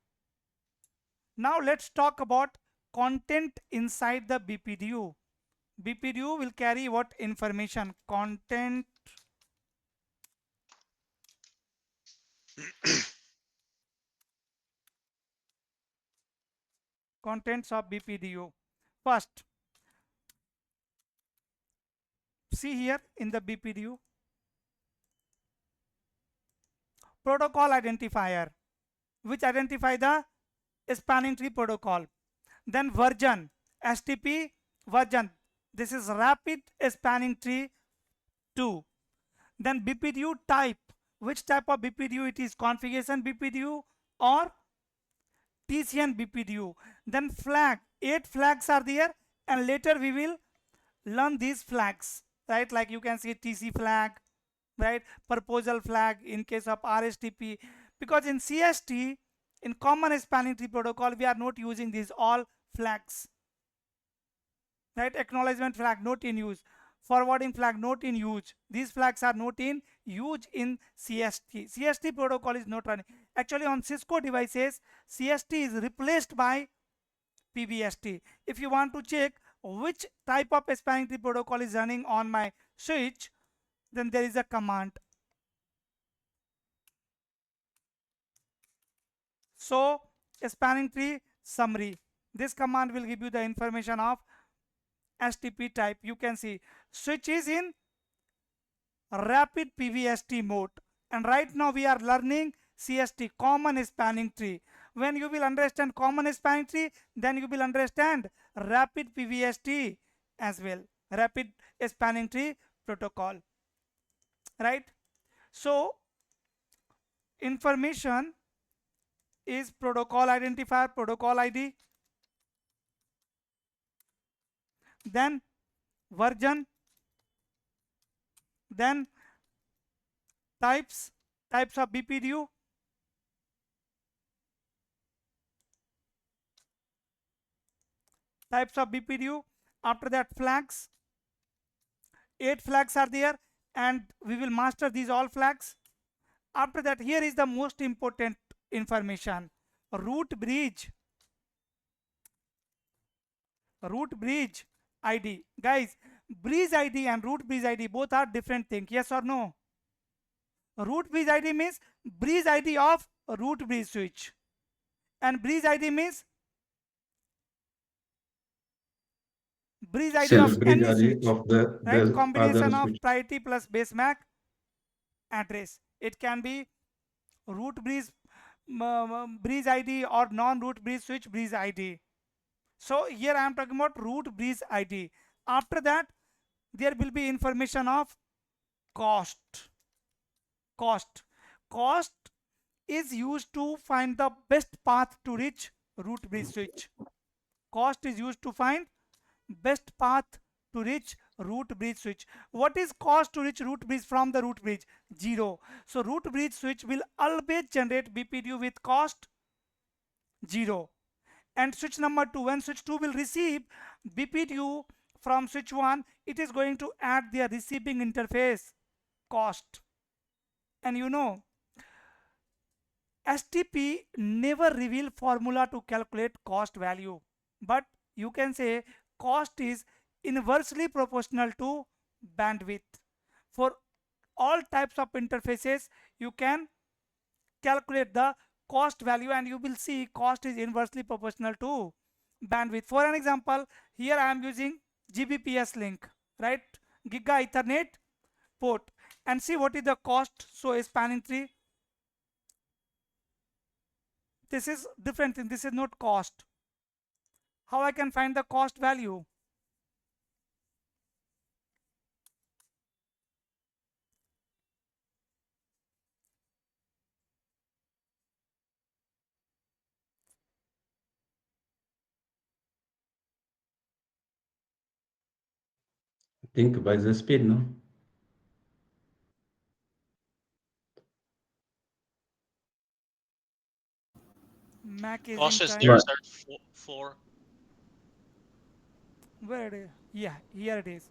Now let's talk about content inside the BPDU. BPDU will carry what information? Content contents of BPDU. First, see here in the BPDU, protocol identifier, which identify the spanning tree protocol. Then version, STP version. This is rapid spanning tree 2. Then BPDU type, which type of BPDU it is, configuration BPDU or TCN BPDU. Then flag, 8 flags are there, and later we will learn these flags, right? Like you can see TC flag, right? Proposal flag in case of RSTP, because in CST, in common spanning tree protocol, we are not using these all flags, right? Acknowledgement flag not in use, forwarding flag not in use. These flags are not in use in CST. CST protocol is not running. Actually, on Cisco devices, CST is replaced by PBST. If you want to check which type of spanning tree protocol is running on my switch, then there is a command. So spanning tree summary. This command will give you the information of STP type. You can see switch is in rapid PVST mode, and right now we are learning CST, common spanning tree. When you will understand common spanning tree, then you will understand rapid PVST as well, rapid spanning tree protocol, right? So information is protocol identifier, protocol ID, then version, then types of BPDU, after that flags, 8 flags are there, and we will master these all flags. After that, here is the most important information, root bridge ID. Guys, bridge ID and root bridge ID both are different things, yes or no? Root bridge ID means bridge ID of root bridge switch, and bridge ID means bridge ID Self of bridge any ID switch, of the right? Combination other of switch. priority plus base MAC address. It can be root bridge bridge ID or non-root bridge switch bridge ID. So here I am talking about root bridge ID. After that, there will be information of cost. Cost is used to find the best path to reach root bridge switch. Cost is used to find best path to reach root bridge switch. What is cost to reach root bridge from the root bridge? 0. So root bridge switch will always generate BPDU with cost 0. And switch number 2, when switch 2 will receive BPDU from switch 1, it is going to add their receiving interface cost. And you know, STP never reveal formula to calculate cost value, but you can say cost is inversely proportional to bandwidth. For all types of interfaces, you can calculate the cost value, and you will see cost is inversely proportional to bandwidth. For an example, here I am using GBPS link, right? Giga Ethernet port, and see what is the cost. So a spanning tree, this is different thing, this is not cost. How I can find the cost value? I think by the speed, no? MAC is in Cost is time. there, sir. For Where it is? Yeah, here it is.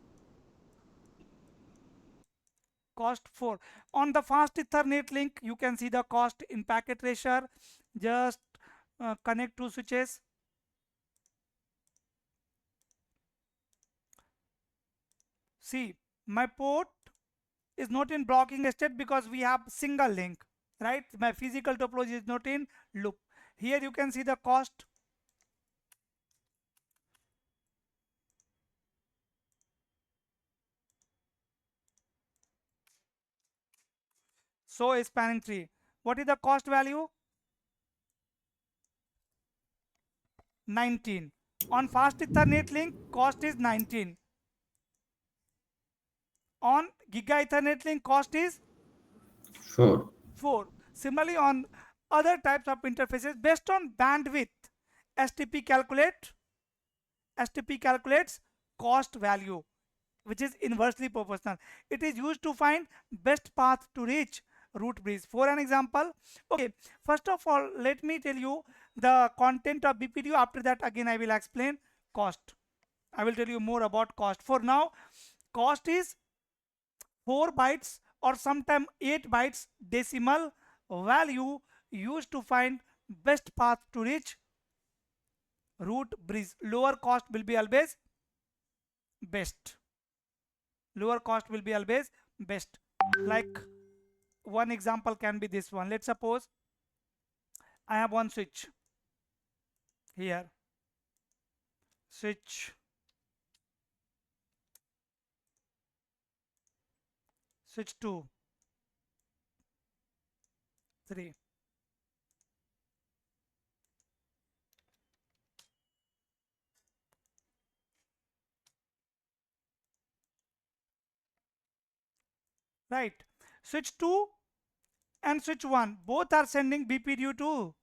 cost 4. On the fast Ethernet link, you can see the cost in packet tracer. Just connect two switches. See, my port is not in blocking state because we have single link, right? My physical topology is not in loop. Here you can see the cost. So a spanning tree. What is the cost value? 19. On fast Ethernet link, cost is 19. On Giga Ethernet link, cost is 4. 4. Similarly, on other types of interfaces, based on bandwidth, STP calculates cost value, which is inversely proportional. It is used to find best path to reach root bridge. For an example, okay, first of all, let me tell you the content of BPDU. After that, again, I will explain cost. I will tell you more about cost. For now, cost is 4 bytes or sometime 8 bytes decimal value used to find best path to reach root bridge. Lower cost will be always best. Lower cost will be always best. Like one example can be this one. Let's suppose I have one switch here. Switch 2, 3. Right. Switch 2 and switch 1 both are sending BPDU to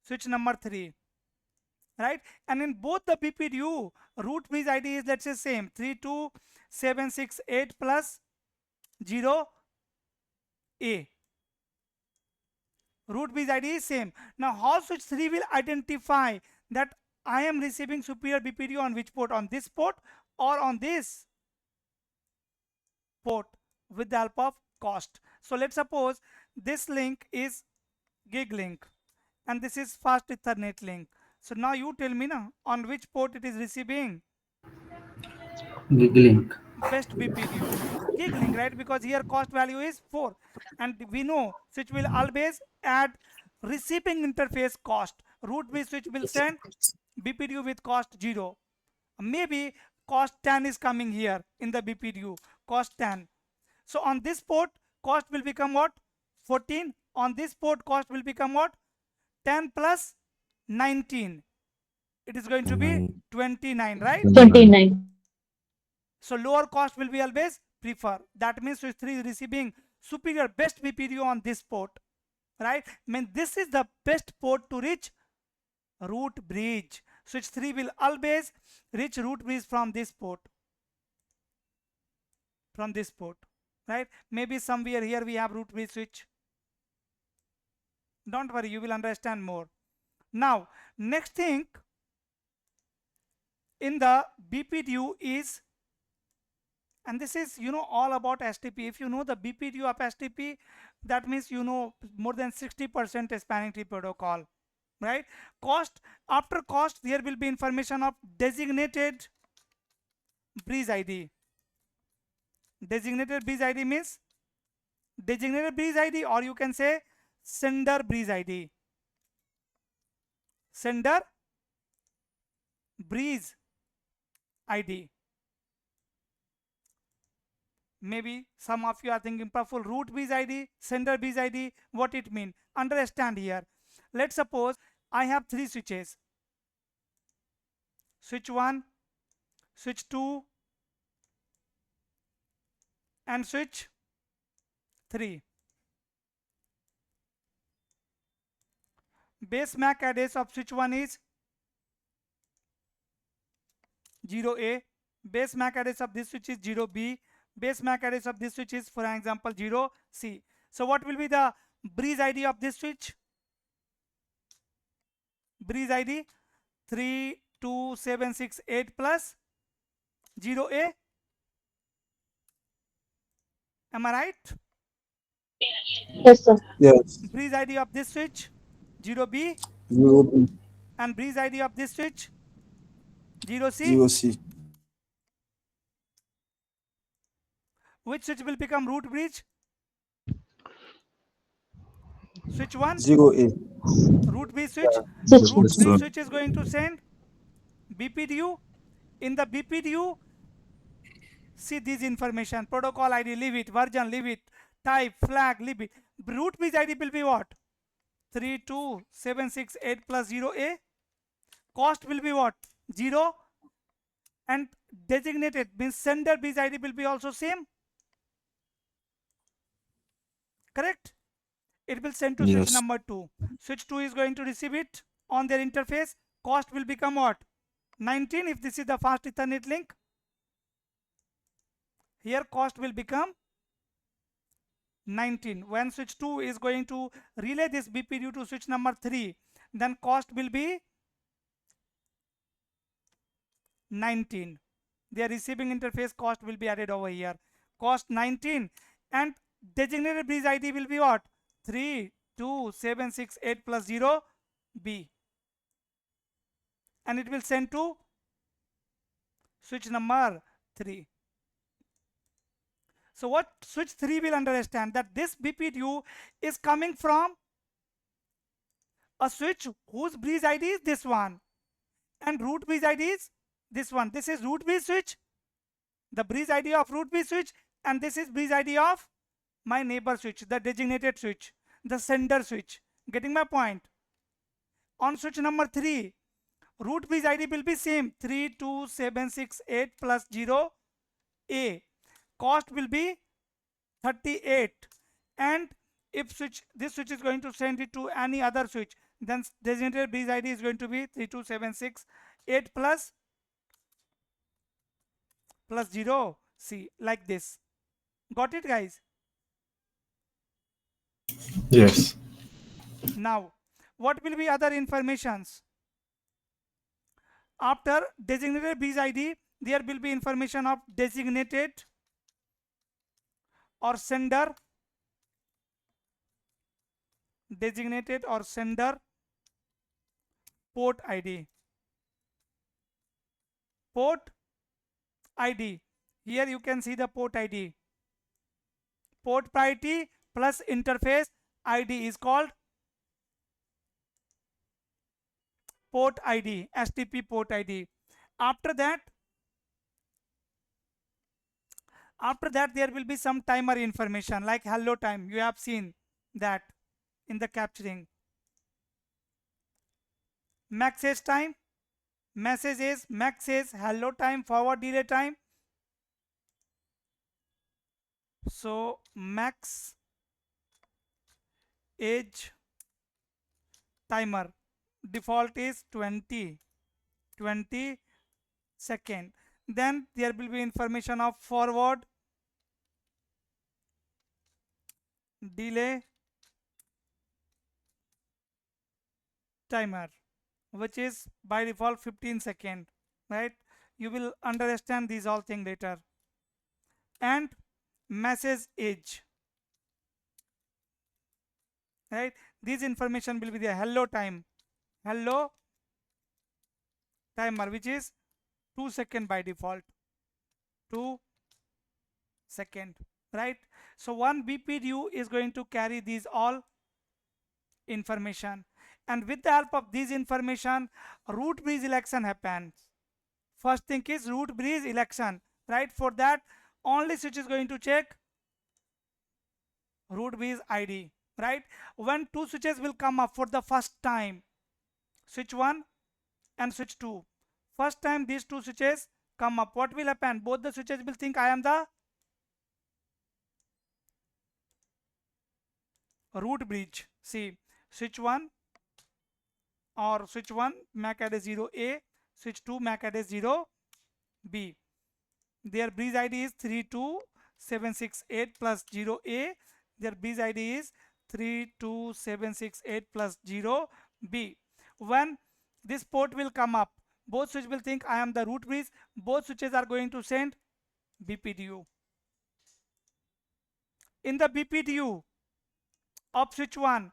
switch number 3. Right, and in both the BPDU, root bridge ID is, let's say, same 32768 plus 0 A. Root bridge ID is same. Now how switch 3 will identify that I am receiving superior BPDU on which port? On this port or on this port? With the help of cost. So let's suppose this link is gig link and this is fast Ethernet link. So now you tell me now on which port it is receiving Giggling. best BPDU. Gig link, right? Because here cost value is 4 and we know switch will always add receiving interface cost. Root bridge switch will send BPDU with cost 0. Maybe cost 10 is coming here in the BPDU, cost 10. So on this port cost will become what? 14. On this port cost will become what? 10 plus 19. It is going to be 29, right? 29. So lower cost will be always prefer. That means switch 3 is receiving superior best BPDU on this port, right? I mean, this is the best port to reach root bridge. Switch 3 will always reach root bridge from this port. From this port, right? Maybe somewhere here we have root bridge switch. Don't worry, you will understand more. Now, next thing in the BPDU is, and this is, you know, all about STP. If you know the BPDU of STP, that means you know more than 60% spanning tree protocol, right? Cost, after cost, there will be information of designated bridge ID. Designated bridge ID means designated bridge ID, or you can say sender bridge ID. Sender bridge ID. Maybe some of you are thinking, Praful, root bridge ID, sender bridge ID, what it mean? Understand here. Let's suppose I have 3 switches. Switch 1, switch 2, and switch 3. Base MAC address of switch 1 is 0A. Base MAC address of this switch is 0B. Base MAC address of this switch is, for example, 0C. So what will be the bridge ID of this switch? Bridge ID 32768 plus 0A. Am I right? Yes, sir. Yes. Breeze ID of this switch 0B, 0B, and breeze ID of this switch 0C. 0C, Which switch will become root bridge? Switch 1, 0A. root bridge switch. Switch Root Yes, bridge sir. switch is going to send BPDU. In the BPDU, see this information: protocol ID, leave it; version, leave it; type, flag, leave it. Root bridge ID will be what? 32768 plus 0A. Cost will be what? 0. And designated means sender bridge ID will be also same. Correct? It will send to switch Yes. number 2. Switch 2 is going to receive it on their interface. Cost will become what? 19 if this is the fast Ethernet link. Here cost will become 19. When switch 2 is going to relay this BPDU to switch number 3, then cost will be 19. Their receiving interface cost will be added over here. Cost 19, and designated bridge ID will be what? 32768 plus 0 B. And it will send to switch number 3. So what switch 3 will understand that this BPDU is coming from a switch whose bridge ID is this one, and root bridge ID is this one. This is root bridge switch, the bridge ID of root bridge switch, and this is bridge ID of my neighbor switch, the designated switch, the sender switch. Getting my point? On switch number 3, root bridge ID will be same, 32768 plus 0 A. Cost will be 38, and if this switch is going to send it to any other switch, then designated bridge ID is going to be 32768 plus 0 C, like this. Got it, guys? Yes. Now what will be other informations? After designated bridge ID, there will be information of designated or sender, port ID. Port ID. Here you can see the port ID. Port priority plus interface ID is called port ID, STP port ID. After that there will be some timer information like hello time. You have seen that in the capturing. Message time, messages, message, hello time, forward delay time. So max age timer default is 20 second. Then there will be information of forward delay timer, which is by default 15 second, right? You will understand these all things later. And message age, right? This information will be the hello time, hello timer, which is 2 second by default, 2 second, right? So one BPDU is going to carry these all information, and with the help of this information, root bridge election happens. First thing is root bridge election, right? For that, only switch is going to check root bridge ID, right? When two switches will come up for the first time, switch 1 and switch 2, first time these two switches come up, what will happen? Both the switches will think I am the root bridge. See, switch 1 or switch 1 MAC address 0A, switch 2 MAC address 0B. Their bridge ID is 32768 plus 0A. Their bridge ID is 32768 plus 0B. When this port will come up, both switches will think I am the root bridge. Both switches are going to send BPDU. In the BPDU of switch 1,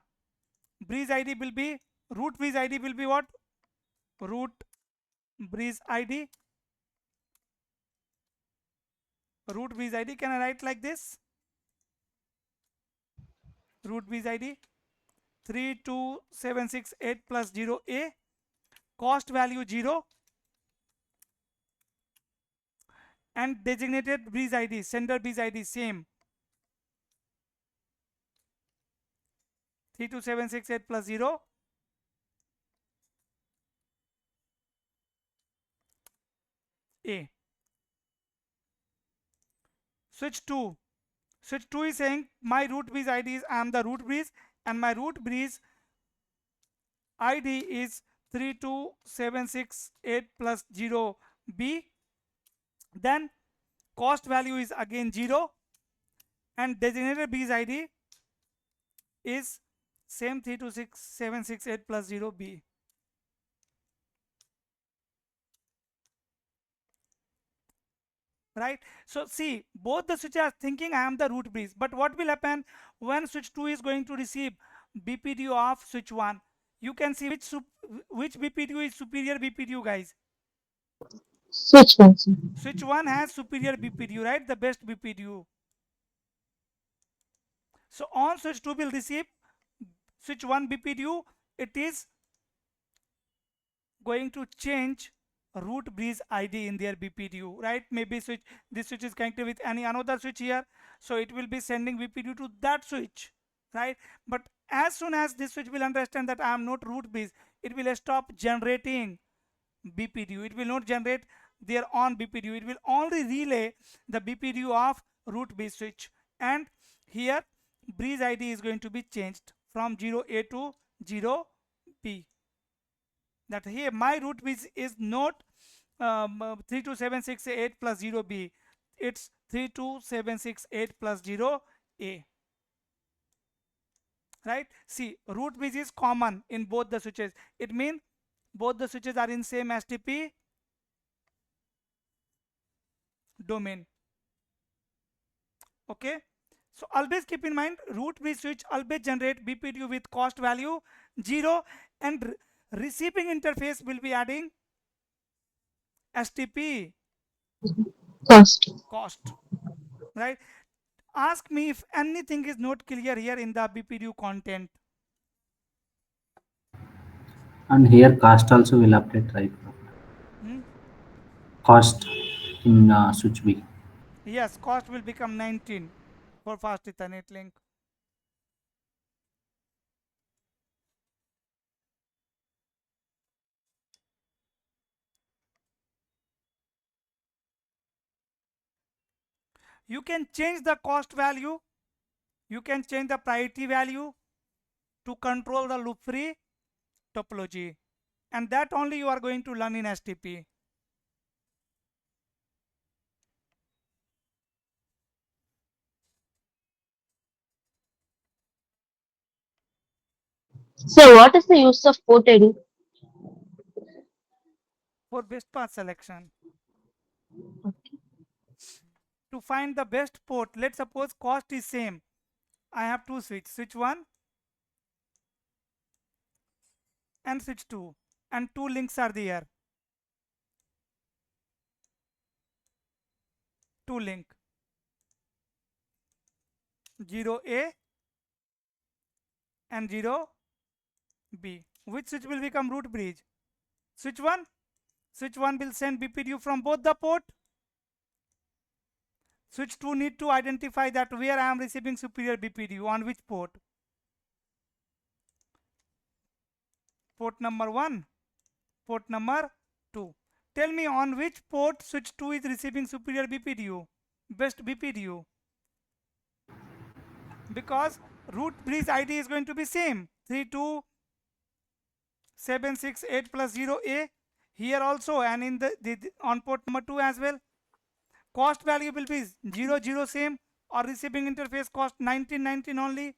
breeze ID will be, root breeze ID will be what? Root breeze ID. Root breeze ID, can I write like this? Root breeze ID 32768 plus 0A, cost value 0, and designated breeze ID, sender breeze ID same, 32768 plus 0 A. Switch 2. Switch 2 is saying my root breeze ID is, I am the root breeze, and my root breeze ID is 32768 plus 0 B. Then cost value is again 0, and designated breeze ID is same 32768 plus 0 B. Right? So see, both the switches are thinking I am the root breeze, but what will happen when switch 2 is going to receive BPDU of switch 1? You can see which BPDU is superior BPDU, guys. Switch one, sir. Switch 1 has superior BPDU, right? The best BPDU. So on switch 2 will receive switch 1 BPDU, it is going to change root breeze ID in their BPDU, right? Maybe this switch is connected with any another switch here, so it will be sending BPDU to that switch, right? But as soon as this switch will understand that I am not root breeze, it will stop generating BPDU. It will not generate their own BPDU. It will only relay the BPDU of root breeze switch, and here breeze ID is going to be changed from 0A to 0B. That here my root breeze is not 32768 plus 0B, it's 32768 plus 0A, right? See, root breeze is common in both the switches. It means both the switches are in same STP domain. Okay, so always keep in mind, root breeze switch always generate BPDU with cost value 0, and receiving interface will be adding STP cost, right? Ask me if anything is not clear here in the BPDU content. And here cost also will update, right? Cost in switch B. Yes, cost will become 19 for fast Ethernet link. You can change the cost value, you can change the priority value to control the loop free topology, and that only you are going to learn in STP. So what is the use of port ID? For best path selection. To find the best port, let's suppose cost is same. I have two switch 1 and switch 2, and two links are there. Two link 0A and 0B. Which switch will become root bridge? Switch 1. Switch 1 will send BPDU from both the port. Switch 2 need to identify that where I am receiving superior BPDU, on which port. Port number 1, port number 2. Tell me on which port switch 2 is receiving superior BPDU, best BPDU. Because root bridge ID is going to be same, 32768 plus 0A here also, and in the on port number 2 as well. Cost value will be 0 same, or receiving interface cost 19 only.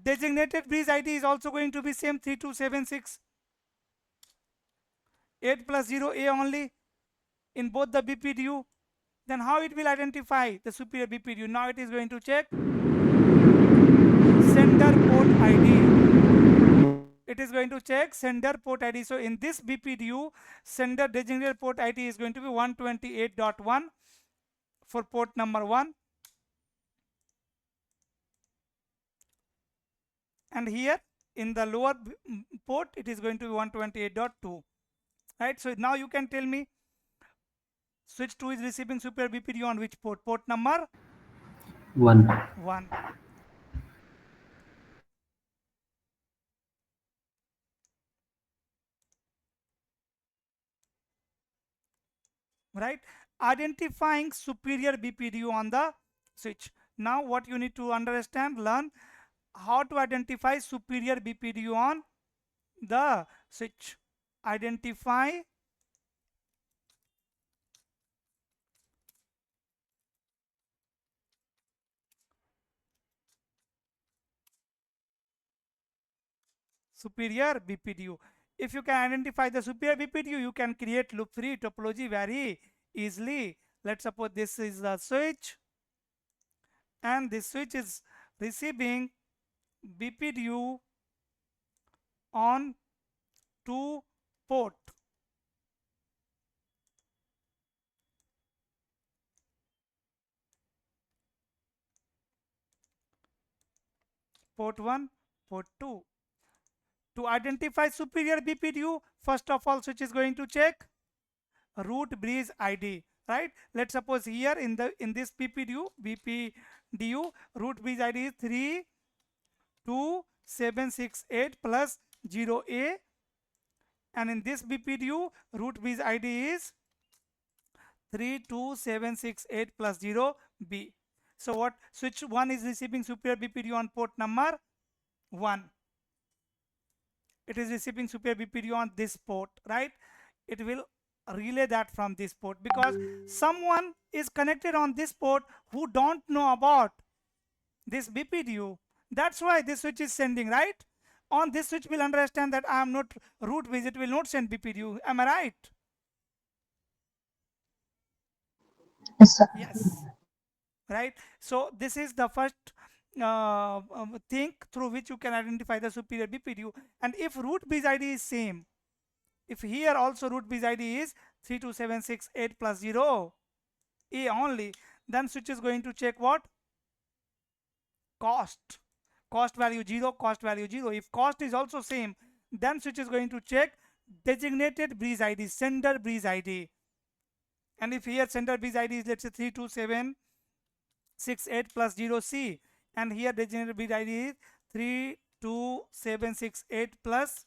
Designated bridge ID is also going to be same, 32768 plus 0A only in both the BPDU. Then how it will identify the superior BPDU? Now it is going to check sender port ID. It is going to check sender port ID. So in this BPDU, sender designated port ID is going to be 128.1 for port number 1. And here in the lower port, it is going to be 128.2. Right? So now you can tell me switch 2 is receiving superior BPDU on which port? Port number 1. 1. Right? Identifying superior BPDU on the switch. Now what you need to understand, learn how to identify superior BPDU on the switch. Identify superior BPDU. If you can identify the superior BPDU, you can create loop free topology very easily. Let's suppose this is the switch and this switch is receiving BPDU on 2 port. Port 1, port 2. To identify superior BPDU, first of all, switch is going to check root bridge ID, right? Let's suppose here in this BPDU root bridge ID is 32768 plus 0A, and in this BPDU root bridge ID is 32768 plus 0B. So what switch 1 is receiving superior BPDU on port number 1. It is receiving superior BPDU on this port, right? It will relay that from this port because someone is connected on this port who don't know about this BPDU. That's why this switch is sending, right? On this switch will understand that I am not root bridge, it will not send BPDU. Am I right? Yes, sir. Yes. Right? So this is the first thing through which you can identify the superior BPDU. And if root bridge ID is same, if here also root bridge ID is 32768 plus 0 A only, then switch is going to check what? Cost. Cost value 0, cost value 0. If cost is also same, then switch is going to check designated bridge ID, sender bridge ID. And if here sender bridge ID is, let's say, 32768 plus 0C, and here designated bridge ID is 32768 plus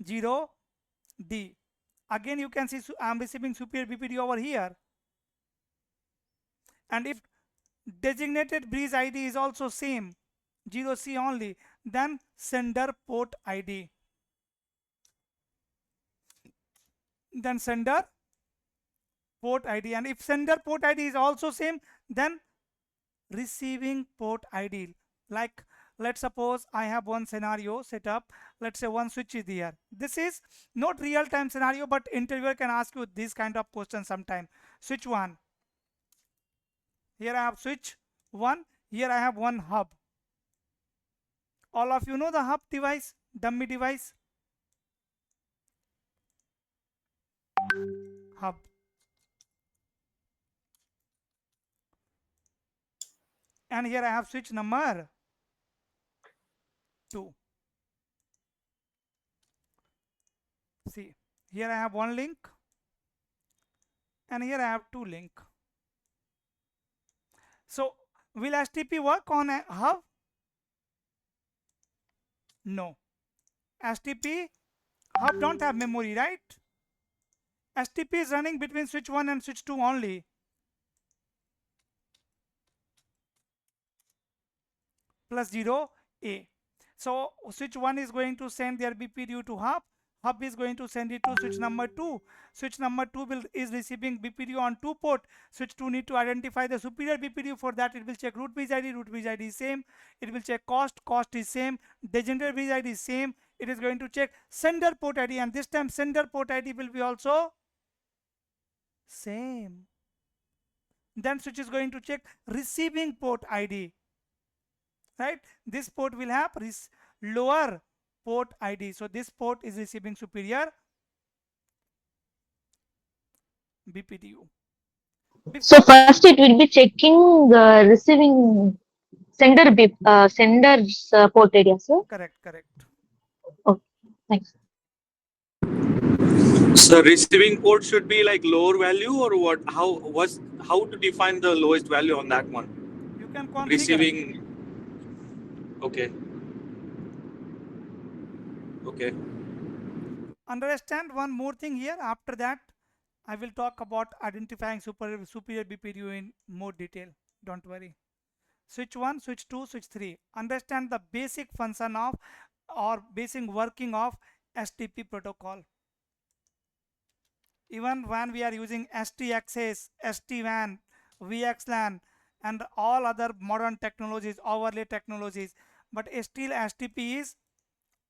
0D. Again, you can see I am receiving superior BPD over here. And if designated bridge ID is also same, 0C only, then sender port ID. Then sender port ID. And if sender port ID is also same, then receiving port ID. Like, let's suppose I have one scenario set up. Let's say one switch is there. This is not real-time scenario, but interviewer can ask you this kind of question sometime. Switch 1. Here I have switch 1. Here I have one hub. All of you know the hub device, dummy device. Hub. And here I have switch number 2. See, here I have one link and here I have two link. So will STP work on a hub? No. STP hub don't have memory, right? STP is running between switch 1 and switch 2 only. Plus 0A. So switch 1 is going to send their BPDU to hub. Hub is going to send it to switch number 2. Switch number 2 is receiving BPDU on 2 port. Switch 2 need to identify the superior BPDU. For that, it will check root bridge ID. Root bridge ID is same. It will check cost. Cost is same. Degenerate bridge ID is same. It is going to check sender port ID, and this time sender port ID will be also same. Then switch is going to check receiving port ID, right? This port will have lower port ID, so this port is receiving superior BPDU. So first it will be checking the receiving sender's port area, sir. Correct. Okay, thanks. So receiving port should be like lower value, or what? How to define the lowest value on that one? You can configure Receiving. Okay. Understand one more thing here. After that, I will talk about identifying superior BPDU in more detail. Don't worry. Switch 1, switch 2, switch 3. Understand the basic function of or basic working of STP protocol. Even when we are using ST access, ST WAN, VXLAN, and all other modern technologies, overlay technologies, but still STP is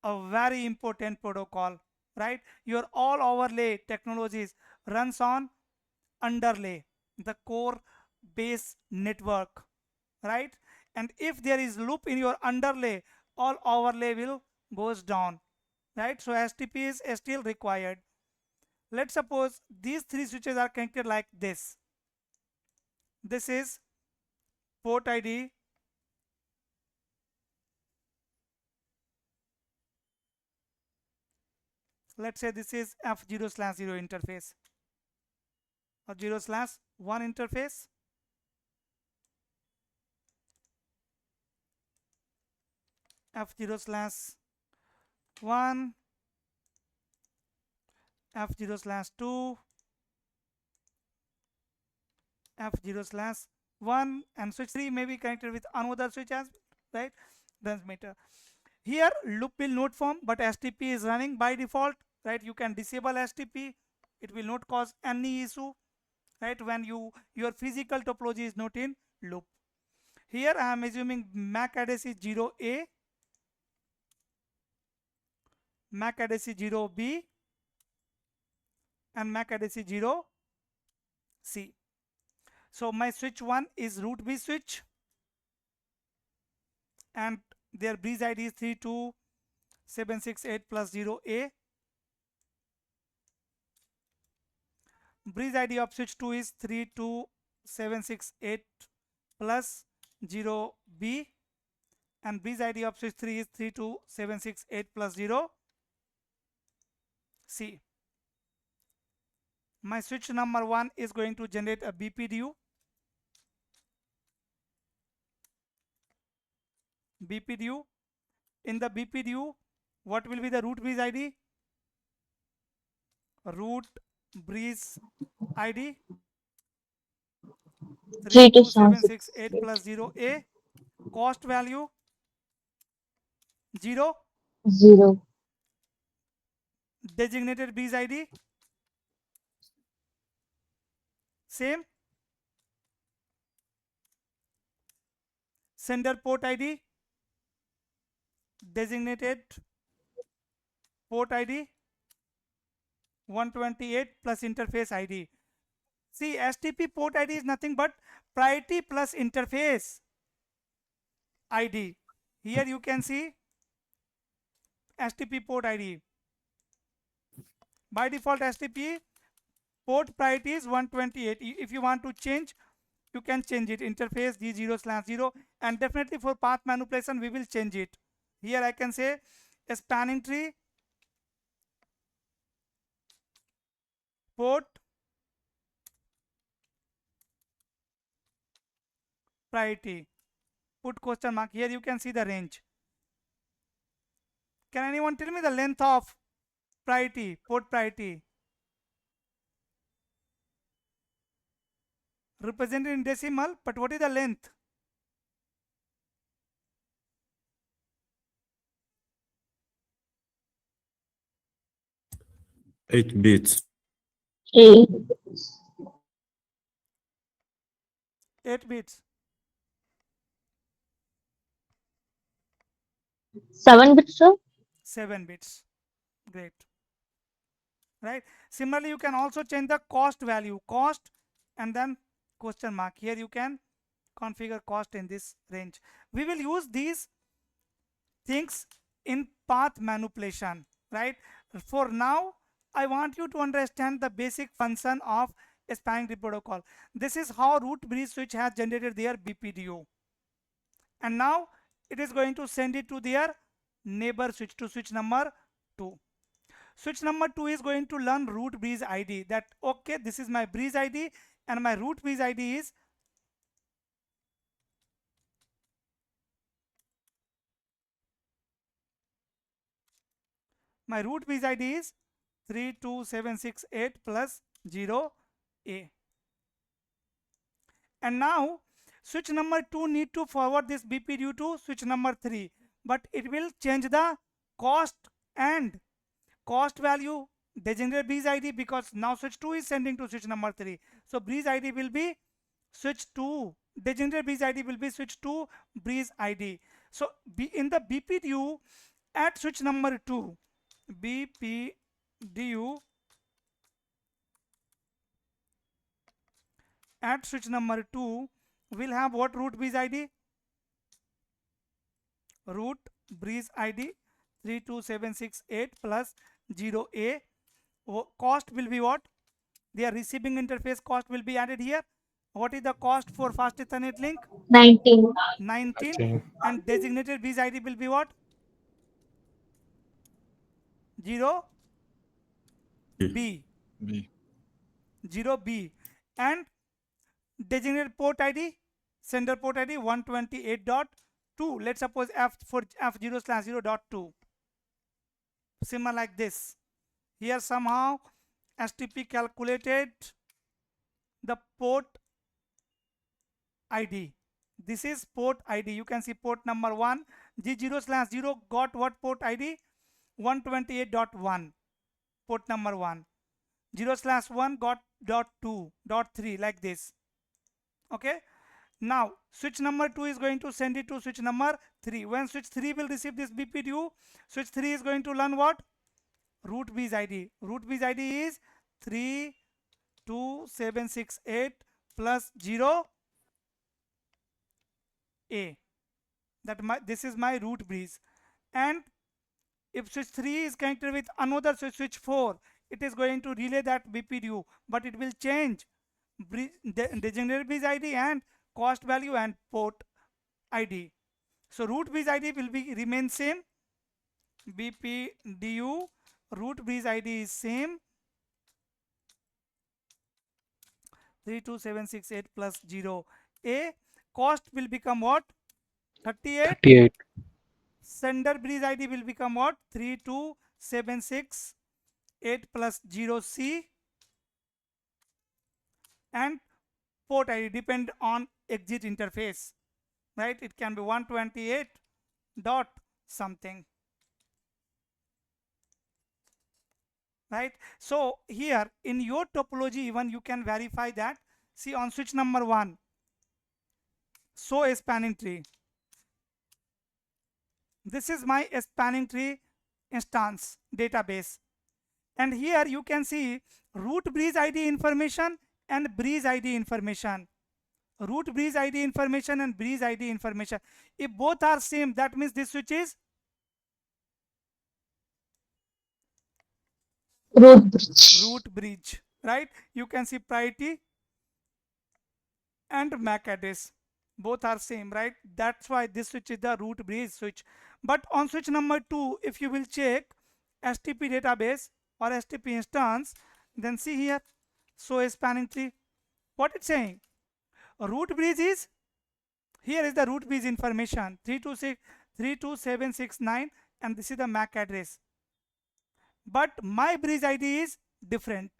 a very important protocol, right? Your all overlay technologies runs on underlay, the core base network, right? And if there is loop in your underlay, all overlay will goes down, right? So STP is still required. Let's suppose these three switches are connected like this. This is port ID, let's say this is F0/0 interface or 0/1 interface, F0/1, F0/2, F0/1, and switch 3 may be connected with another switch as well, right? Doesn't matter. Here loop will not form, but STP is running by default, right? You can disable STP, it will not cause any issue, right? When your physical topology is not in loop. Here I am assuming MAC address is 0A, MAC address is 0B, and MAC address is 0C. So my switch 1 is root B switch, and their bridge ID is 32768 plus 0A. Bridge ID of switch 2 is 32768 plus 0B, and bridge ID of switch 3 is 32768 plus 0C. My switch number 1 is going to generate a BPDU. In the BPDU, what will be the root bridge ID? Root bridge ID 32768 plus 0A. Cost value 0. Designated bridge ID same. Sender port ID, designated port ID 128 plus interface ID. See, STP port ID is nothing but priority plus interface ID. Here you can see STP port ID. By default, STP port priority is 128. If you want to change, you can change it. Interface D0/0, and definitely for path manipulation, we will change it. Here I can say a spanning tree port priority. Put question mark. Here you can see the range. Can anyone tell me the length of priority, port priority? Represented in decimal, but what is the length? 8 bits. 8 bits. 7 bits, sir? 7 bits. Great. Right. Similarly, you can also change the cost value, cost, and then question mark. Here you can configure cost in this range. We will use these things in path manipulation, right? For now, I want you to understand the basic function of a spanning tree protocol. This is how root bridge switch has generated their BPDU. And now it is going to send it to their neighbor switch, to switch number 2. Switch number 2 is going to learn root bridge ID, that okay, this is my bridge ID and my root bridge ID is my root bridge ID is 32768 plus 0A. And now switch number 2 need to forward this BPDU to switch number 3, but it will change the cost and cost value degenerate bridge ID, because now switch 2 is sending to switch number 3. So bridge ID will be switch 2, degenerate bridge ID will be switch 2 bridge ID. So in the BPDU at switch number 2, BPDU at switch number 2 will have what root bridge ID? Root bridge ID 32768 plus 0A. Cost will be what? Their receiving interface cost will be added here. What is the cost for fast Ethernet link? 19. 19. And designated bridge ID will be what? 0B. 0B. And designated port ID, sender port ID 128.2. Let's suppose F for F0/0.2. Similar like this. Here somehow STP calculated the port ID. This is port ID. You can see port number 1. G0/0 got what port ID? 128.1. Port number 1. 0/1 got .2, .3 like this. Okay. Now switch number 2 is going to send it to switch number 3. When switch 3 will receive this BPDU, switch 3 is going to learn what? Root bridge ID. Root bridge ID is 32768 plus 0A. This is my root bridge. And if switch 3 is connected with another switch 4, it is going to relay that BPDU, but it will change degenerate bridge ID and cost value and port ID. So root bridge ID will remain same. BPDU root bridge ID is same. 32768 plus 0A. Cost will become what? 38. Sender bridge ID will become what? 32768 plus 0C. And port ID depend on exit interface, right? It can be 128 dot something, right? So here in your topology even you can verify that. See on switch number 1, show a spanning tree. This is my spanning tree instance database, and here you can see root bridge ID information and bridge ID information. Root bridge ID information and bridge ID information. If both are same, that means this switch is root bridge, right? You can see priority and MAC address. Both are same, right? That's why this switch is the root bridge switch. But on switch number 2, if you will check STP database or STP instance, then see here, so a spanning tree. What it's saying? Root bridge is, here is the root bridge information 32769, and this is the MAC address. But my bridge ID is different.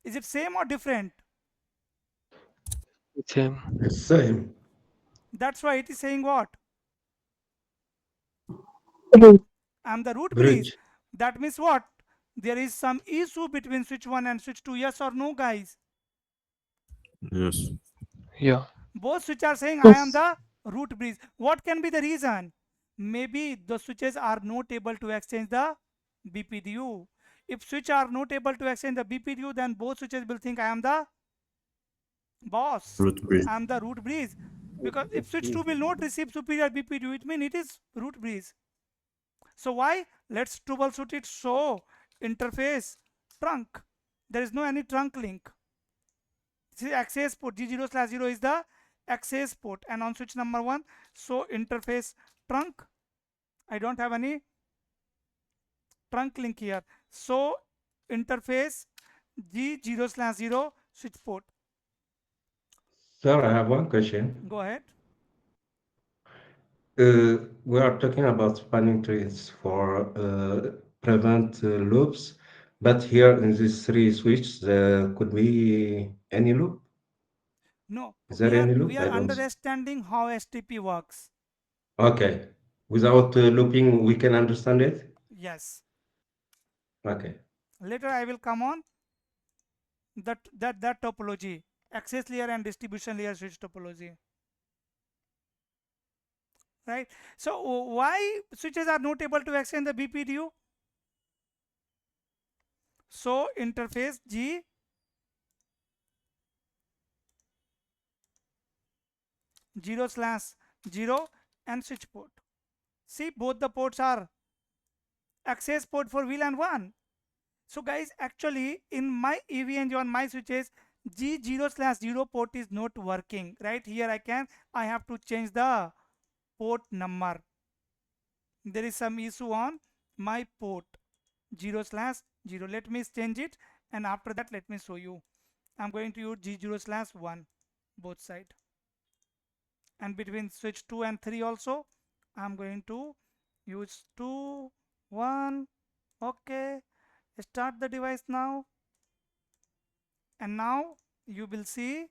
Is it same or different? Same. That's why it is saying what? I'm the root bridge. That means what? There is some issue between switch 1 and switch 2. Yes or no, guys? Yes. Yeah. Both switches are saying I am the root bridge. What can be the reason? Maybe the switches are not able to exchange the BPDU. if switch are not able to access the BPDU, then both switches will think I am the boss. Root bridge. I am the root bridge. Because if switch 2 will not receive superior BPDU, it means it is root bridge. So why? Let's troubleshoot it. So interface trunk. There is no any trunk link. This is access port. G0/0 is the access port, and on switch number 1, so interface trunk. I don't have any trunk link here. So interface G0/0 switch port. Sir, I have one question. Go ahead. We are talking about spanning trees for prevent loops, but here in these three switches, there could be any loop. No, Is there any loop? we I are don't. understanding how STP works. Okay. Without looping, we can understand it? Yes. Okay. Later I will come on that topology, access layer and distribution layer switch topology. Right. So why switches are not able to access the BPDU? So interface G (0/0) and switch port. See, both the ports are access port for VLAN 1. So guys, actually in my EVNG on my switches, G0/0 port is not working. Right here I have to change the port number. There is some issue on my port 0/0. Let me change it, and after that let me show you. I'm going to use G0/1 both side, and between switch 2 and 3 also I'm going to use 2 1. Okay, start the device now, and now you will see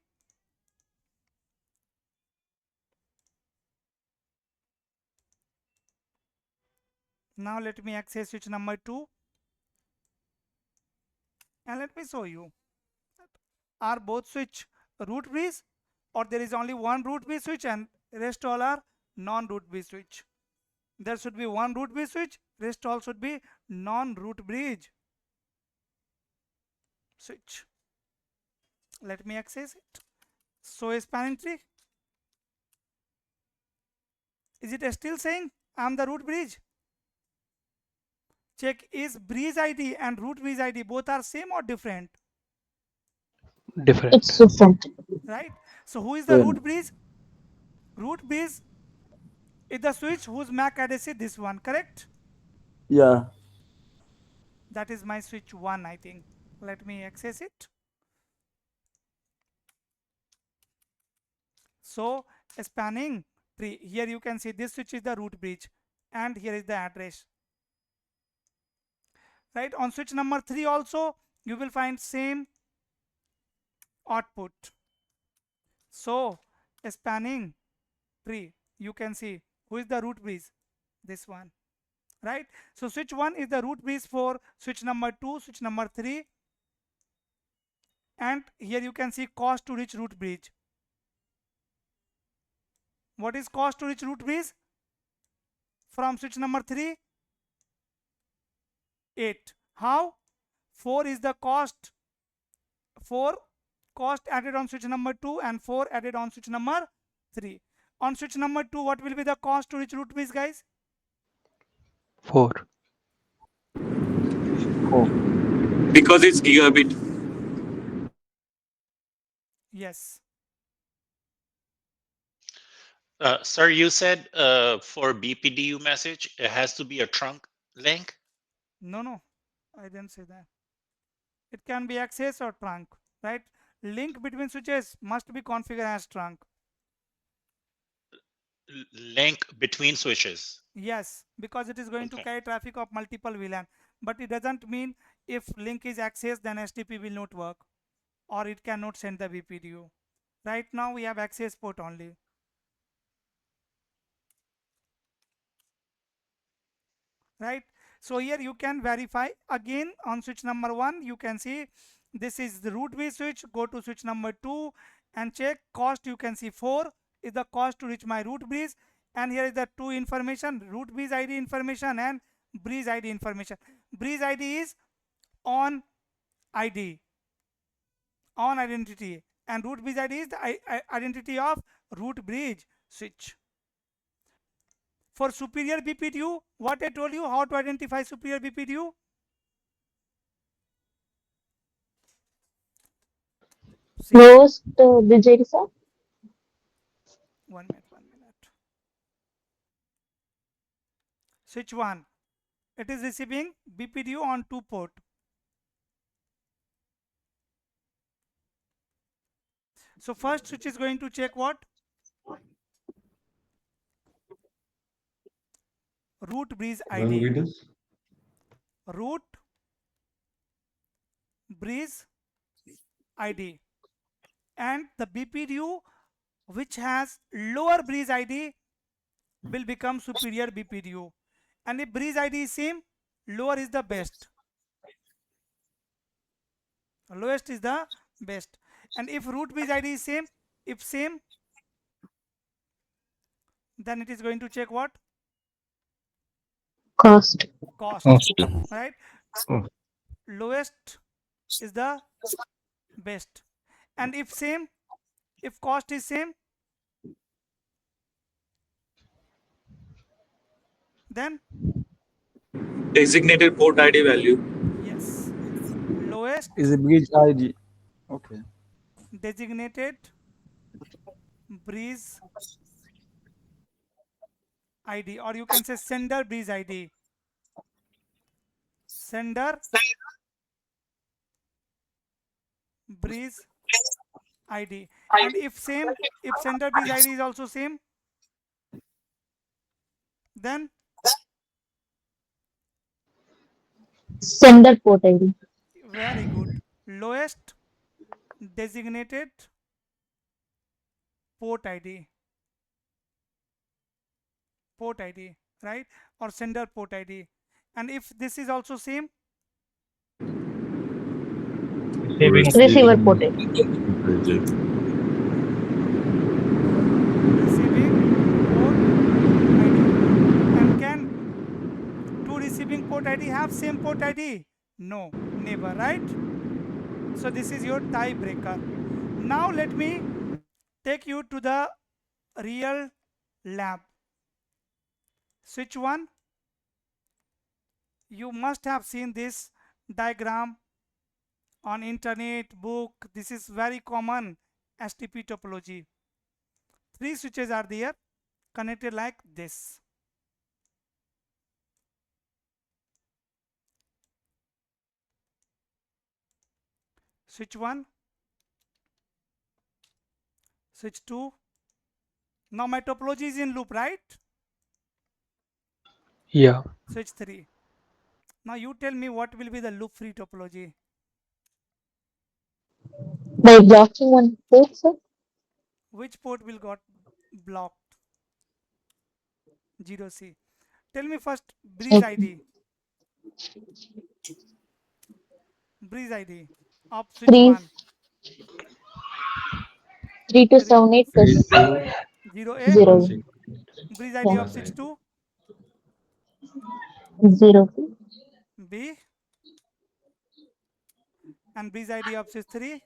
now. Let me access switch number 2, and let me show you. Are both switch root bridge, or there is only one root bridge switch and rest all are non-root bridge switch? There should be one root bridge switch, rest all should be non-root bridge switch. Let me access it. So a spanning tree. Is it still saying I am the root bridge? Check, is bridge ID and root bridge ID both are same or different? Different. It's different. Right. So who is the root bridge? Root bridge is the switch whose MAC address is this one, correct? Yeah. That is my switch 1, I think. Let me access it. So spanning tree, here you can see this switch is the root bridge, and here is the address. Right. On switch number 3 also you will find same output. So spanning tree, you can see who is the root bridge, this one. Right. So switch 1 is the root bridge for switch number 2, switch number 3, and here you can see cost to reach root bridge. What is cost to reach root bridge from switch number 3? 8. How? 4 is the cost. 4 cost added on switch number 2 and 4 added on switch number 3. On switch number 2, what will be the cost to reach root bridge, guys? 4. Because it's gigabit. Yes. Sir, you said for BPDU message, it has to be a trunk link? No, I didn't say that. It can be access or trunk, right? Link between switches must be configured as trunk. Link between switches. Yes, because it is going to carry traffic of multiple VLAN. But it doesn't mean if link is accessed, then STP will not work, or it cannot send the BPDU. Right now we have access port only. Right. So here you can verify again on switch number 1. You can see this is the root bridge switch. Go to switch number 2 and check cost. You can see 4 is the cost to reach my root bridge, and here is the 2 information, root bridge ID information and bridge ID information. Bridge ID is on ID, on identity, and root bridge ID is the identity of root bridge switch. For superior BPDU, what I told you, how to identify superior BPDU? See, Lowest bridge ID, sir? 1 minute. Switch 1, it is receiving BPDU on 2 port. So first switch is going to check what? Root bridge ID. Root bridge ID. And the BPDU which has lower bridge ID will become superior BPDU. And if bridge ID is same, lower is the best. Lowest is the best. And if root bridge ID is same, if same, then it is going to check what? Cost. Cost. Cost. Right? Lowest is the best. And if same, if cost is same, then Designated port ID value. yes, lowest Is a bridge ID. Okay. designated bridge ID, or you can say sender bridge ID. Sender bridge ID. And if same, if sender bridge ID is also same, then Sender port ID. very good. Lowest designated port ID. Port ID, right? Or sender port ID. And if this is also same, Receiver port ID. receiving port ID. And can two receiving port ID have same port ID? No, never, right? So this is your tiebreaker. Now let me take you to the real lab. Switch 1, you must have seen this diagram on internet, book. This is very common STP topology. 3 switches are there connected like this. Switch 1, switch 2. Now my topology is in loop, right? Yeah. Switch 3. Now you tell me what will be the loop free topology. By blocking one port, sir? Which port will got blocked? 0C. Tell me first bridge ID. Bridge ID of switch 1. 3278 plus 0A. 0. Bridge ID of switch 2. 0. B. And bridge ID of switch 3.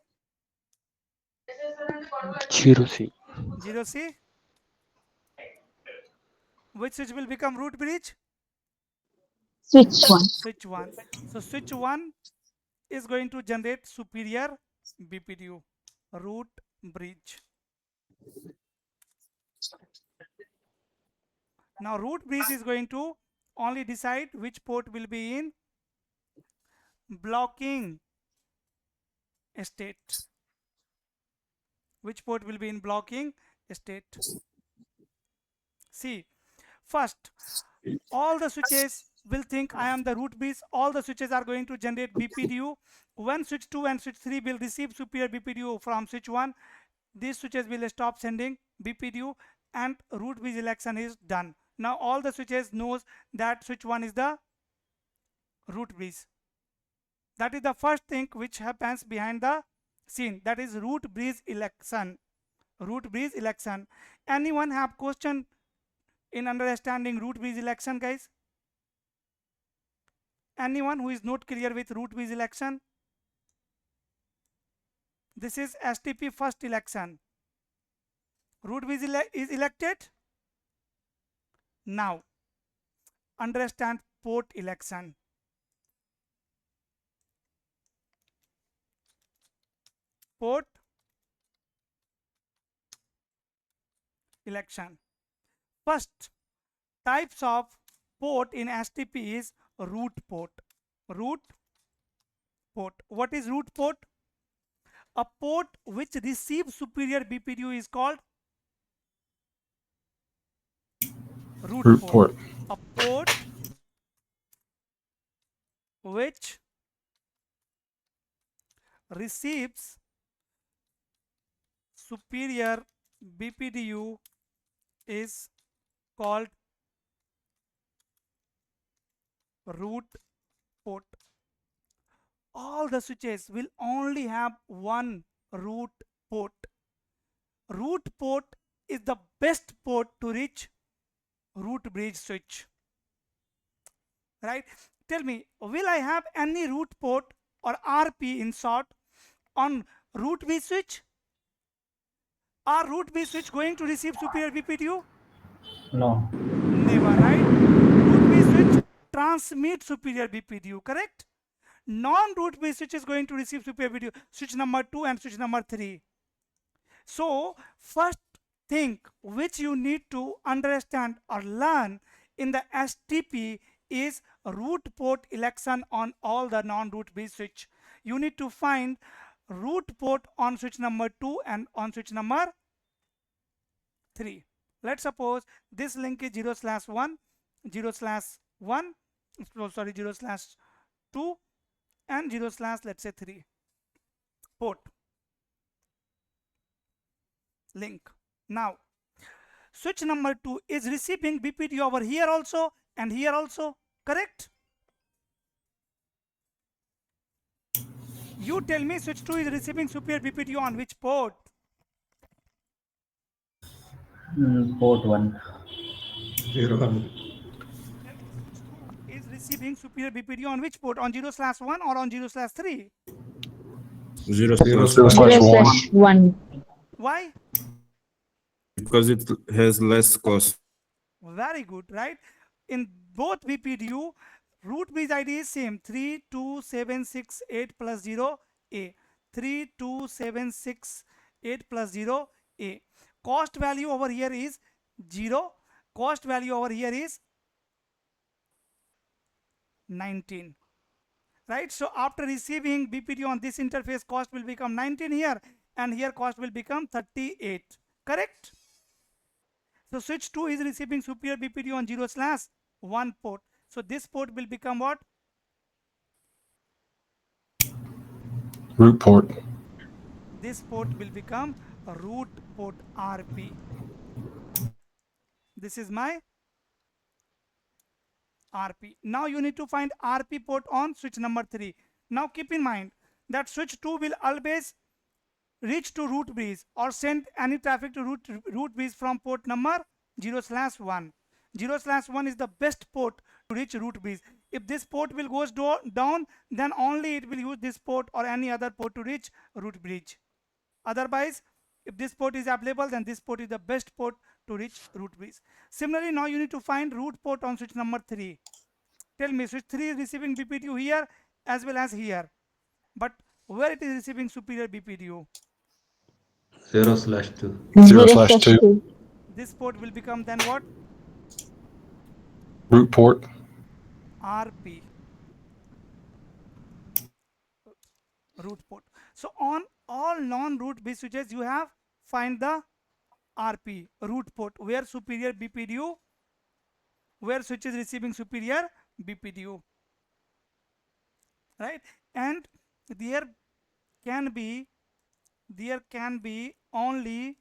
0C. 0C. Which switch will become root bridge? Switch 1. Switch 1. So switch 1 is going to generate superior BPDU, root bridge. Now root bridge is going to only decide which port will be in blocking state. Which port will be in blocking state? See, first, all the switches will think I am the root bridge. All the switches are going to generate BPDU. When switch 2 and switch 3 will receive superior BPDU from switch 1, these switches will stop sending BPDU and root bridge election is done. Now all the switches knows that switch 1 is the root bridge. That is the first thing which happens behind the scene. That is root bridge election. Root bridge election. Anyone have question in understanding root bridge election, guys? Anyone who is not clear with root bridge election? This is STP first election. Root bridge is elected. Now understand port election. Port election. First types of port in STP is root port. Root port. What is root port? A port which receives superior BPDU is called root port. A port which receives superior BPDU is called root port. All the switches will only have one root port. Root port is the best port to reach root bridge switch. Right? Tell me, will I have any root port or RP in short on root bridge switch? Are root bridge switch going to receive superior BPDU? No. Never, right? Root bridge switch transmit superior BPDU, correct? Non-root bridge switch is going to receive superior BPDU, switch number 2 and switch number 3. So first thing which you need to understand or learn in the STP is root port election on all the non-root bridge switch. You need to find root port on switch number 2 and on switch number 3. Let's suppose this link is 0/1, 0/1, sorry, 0/2 and 0/ let's say 3 port link. Now switch number 2 is receiving BPDU over here also and here also, correct? You tell me switch 2 is receiving superior BPDU on which port? Port 1. 0/1. Tell me switch 2 is receiving superior BPDU on which port? On 0/1 or on 0/3? 0/1. Why? Because it has less cost. Very good, right? In both BPDU, root bridge ID is same, 32768 plus 0 A. 32768 plus 0 A. Cost value over here is 0. Cost value over here is 19. Right? So after receiving BPDU on this interface, cost will become 19 here and here cost will become 38. Correct? So switch 2 is receiving superior BPDU on 0/1 port. So this port will become what? Root port. This port will become a root port RP. This is my RP. Now you need to find RP port on switch number 3. Now keep in mind that switch 2 will always reach to root bridge or send any traffic to root bridge from port number 0/1. 0/1 is the best port to reach root bridge. If this port will goes down, then only it will use this port or any other port to reach root bridge. Otherwise, if this port is available, then this port is the best port to reach root bridge. Similarly, now you need to find root port on switch number 3. Tell me, switch 3 is receiving BPDU here as well as here. But where it is receiving superior BPDU? 0/2. 0/2. This port will become then what? Root port. RP. Root port. So on all non-root bridge switches, you have find the RP, root port, where superior BPDU, where switch is receiving superior BPDU. Right? And there can be only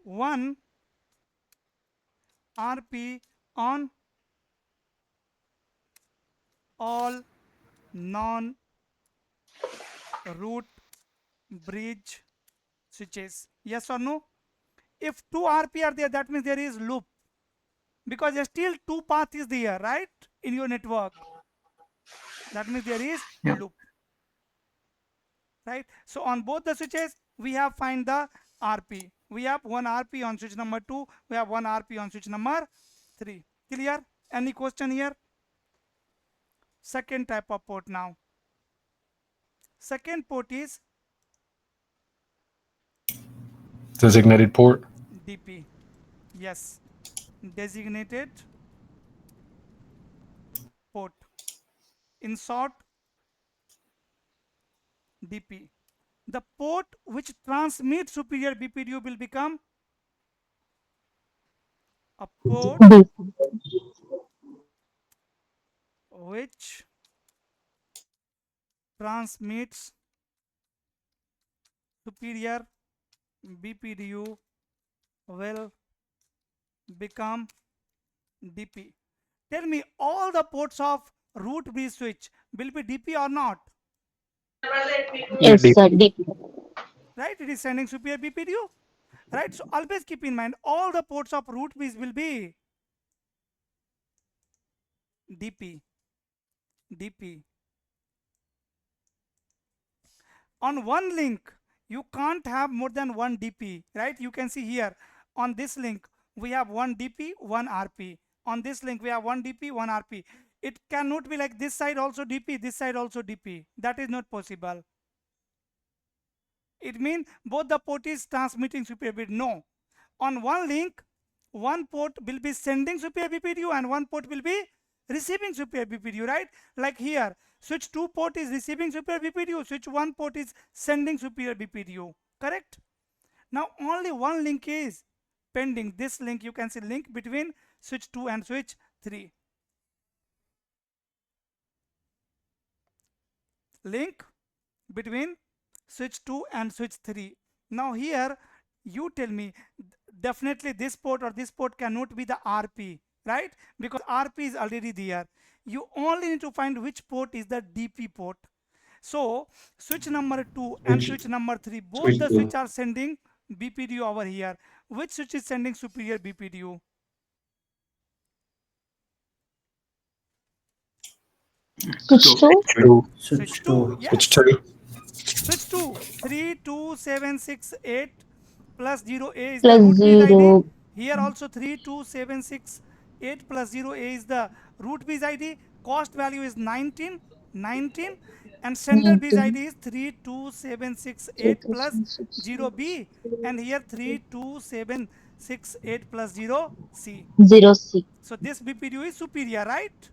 one RP on all non-root bridge switches. Yes or no? If 2 RP are there, that means there is loop, because still 2 path is there, right, in your network. That means there is loop, right? So on both the switches we have find the RP. We have 1 RP on switch number 2, we have 1 RP on switch number 3. Clear? Any question here? Second type of port now. Second port is Designated port. DP. Yes, designated port. In short, DP. The port which transmits superior BPDU will become a port which transmits superior BPDU will become DP. Tell me, all the ports of root B switch will be DP or not? Yes, sir. DP. Right? It is sending superior BPDU. Right? So always keep in mind, all the ports of root B will be DP. DP. On one link, you can't have more than one DP, right? You can see here on this link, we have one DP, one RP. On this link, we have one DP, one RP. It cannot be like this side also DP, this side also DP. That is not possible. It means both the port is transmitting superior bit. No. On one link, one port will be sending superior BPDU and one port will be receiving superior BPDU, right? Like here, switch 2 port is receiving superior BPDU, switch 1 port is sending superior BPDU, correct? Now only one link is pending. This link, you can see link between switch 2 and switch 3. Link between switch 2 and switch 3. Now here, you tell me, definitely this port or this port cannot be the RP, right? Because RP is already there. You only need to find which port is the DP port. So switch number 2 and switch number 3, both the switch are sending BPDU over here. Which switch is sending superior BPDU? Switch 2. Switch 2. Yes. Switch 2. Switch 2. 32768 plus 0A is the Plus root base ID. 0. Here also 32768 plus 0A is the root base ID. Cost value is 19, and sender base 19. ID is 32768 plus 0B, and here 32768 plus 0C. 0C. So this BPDU is superior, right?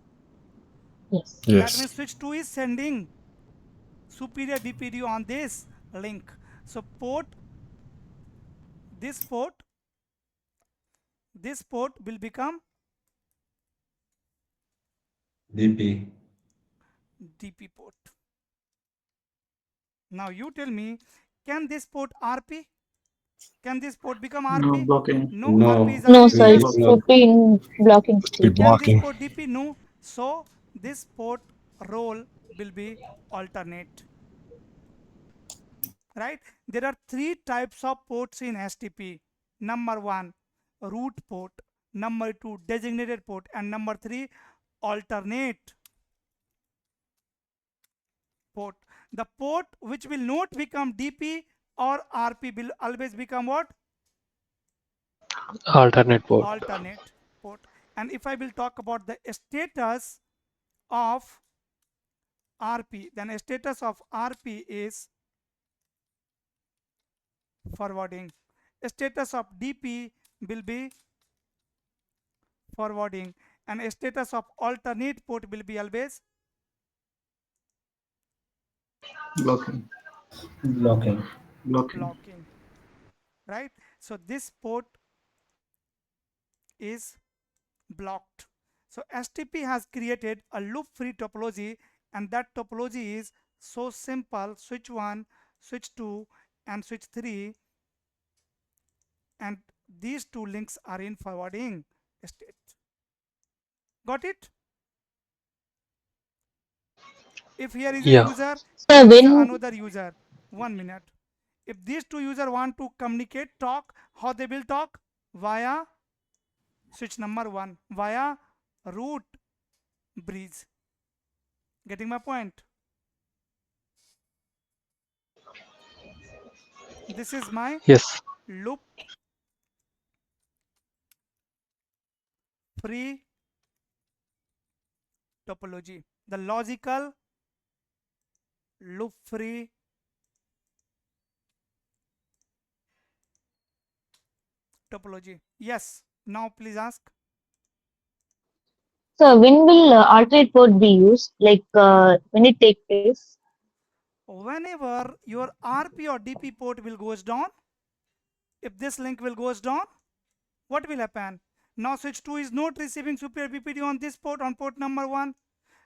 Yes. That Yes. means switch 2 is sending superior BPDU on this link. So this port will become DP. DP port. Now you tell me, can this port RP? Can this port become RP? No blocking. No, No. RP is No, already sir. there. It would be in blocking Must be state. Can this blocking. port DP? No. So this port role will be alternate. Right? There are 3 types of ports in STP. Number 1, root port. Number 2, designated port. And number 3, alternate port. The port which will not become DP or RP will always become what? Alternate port. Alternate port. And if I will talk about the status of RP, then status of RP is forwarding. Status of DP will be forwarding, and status of alternate port will be always Blocking. Blocking. blocking. Right? So this port is blocked. So STP has created a loop-free topology, and that topology is so simple: switch 1, switch 2, and switch 3, and these 2 links are in forwarding state. Got it? If here is a Yeah. user, So here is when another user. 1 minute. If these two users want to communicate, talk, how they will talk? Via switch number 1, via root bridge. Getting my point? This is my Yes. loop free topology. The logical loop free topology. Yes. Now please ask. So when will alternate port be used? Like when it take place? Whenever your RP or DP port will goes down, if this link will goes down, what will happen? Now switch 2 is not receiving superior BPD on this port, on port number 1.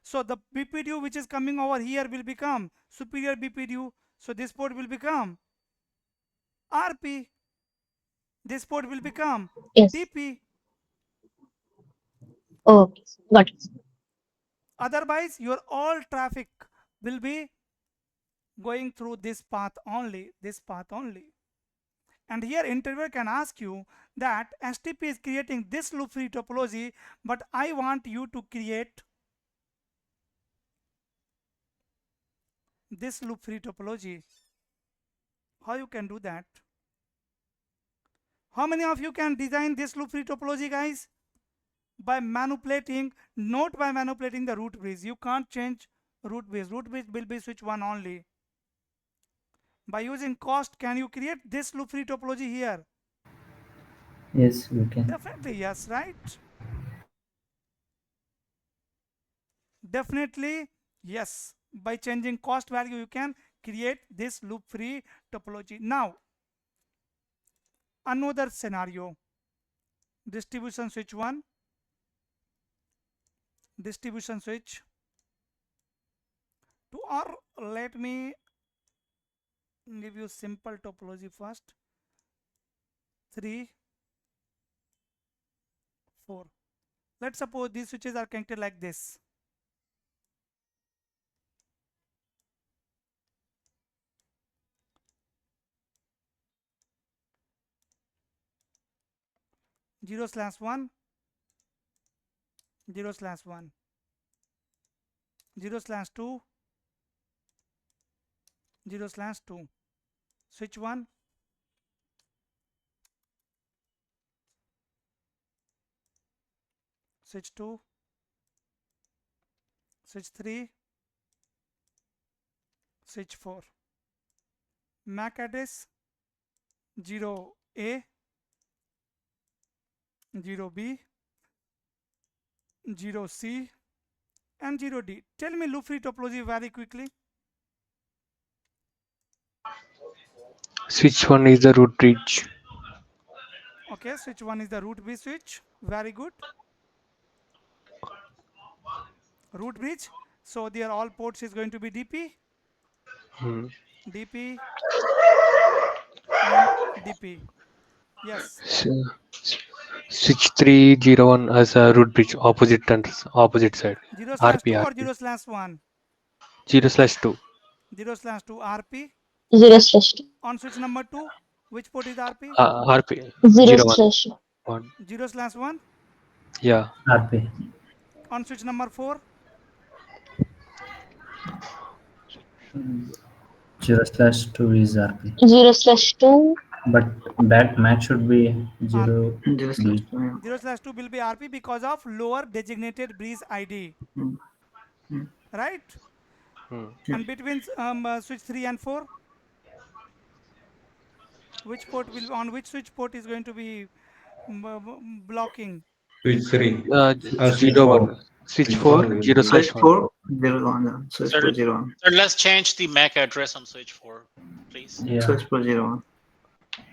So the BPDU which is coming over here will become superior BPDU. So this port will become RP. This port will become Yes. DP. Okay, got it. Otherwise, your all traffic will be going through this path only, And here interviewer can ask you that STP is creating this loop free topology, but I want you to create this loop free topology. How you can do that? How many of you can design this loop free topology, guys? By manipulating, not by manipulating the root bridge. You can't change root bridge. Root bridge will be switch 1 only. By using cost, can you create this loop free topology here? Yes, we can. Definitely yes, right? Definitely yes. By changing cost value, you can create this loop free topology. Now, another scenario. Distribution switch 1. Distribution switch 2, or let me give you simple topology first. 3, 4. Let's suppose these switches are connected like this. Zero slash 1, 0 slash 1, 0 slash 2, 0 slash 2. Switch 1, switch 2, switch 3, switch 4. MAC address 0A, 0B, 0C, and 0D. Tell me loop free topology very quickly. Switch 1 is the root bridge. Okay, switch 1 is the root bridge switch. Very good. Root bridge. So their all ports is going to be DP, DP, and DP. Yes. So, switch 301 as a root bridge, opposite side. 0 slash 2 RP, or 0 slash 1? 0/2. 0 slash 2 RP. 0/2. On switch number 2, which port is RP? RP 0/2. 1. 0 slash 1. Yeah. RP. On switch number 4. 0/2 is RP. 0/2. But back match should be 0 Just B. 0 slash 2 will be RP because of lower designated breeze ID. Right? And between switch 3 and 4, which port will, on which switch port is going to be blocking? Switch 3. Switch 0 4. 1. Switch Switch 4 4 will 0 be slash 1. 4 0 1 switch Sir, 4 0 1 sir, let's change the MAC address on switch 4, please. Yeah. switch 4 0 1.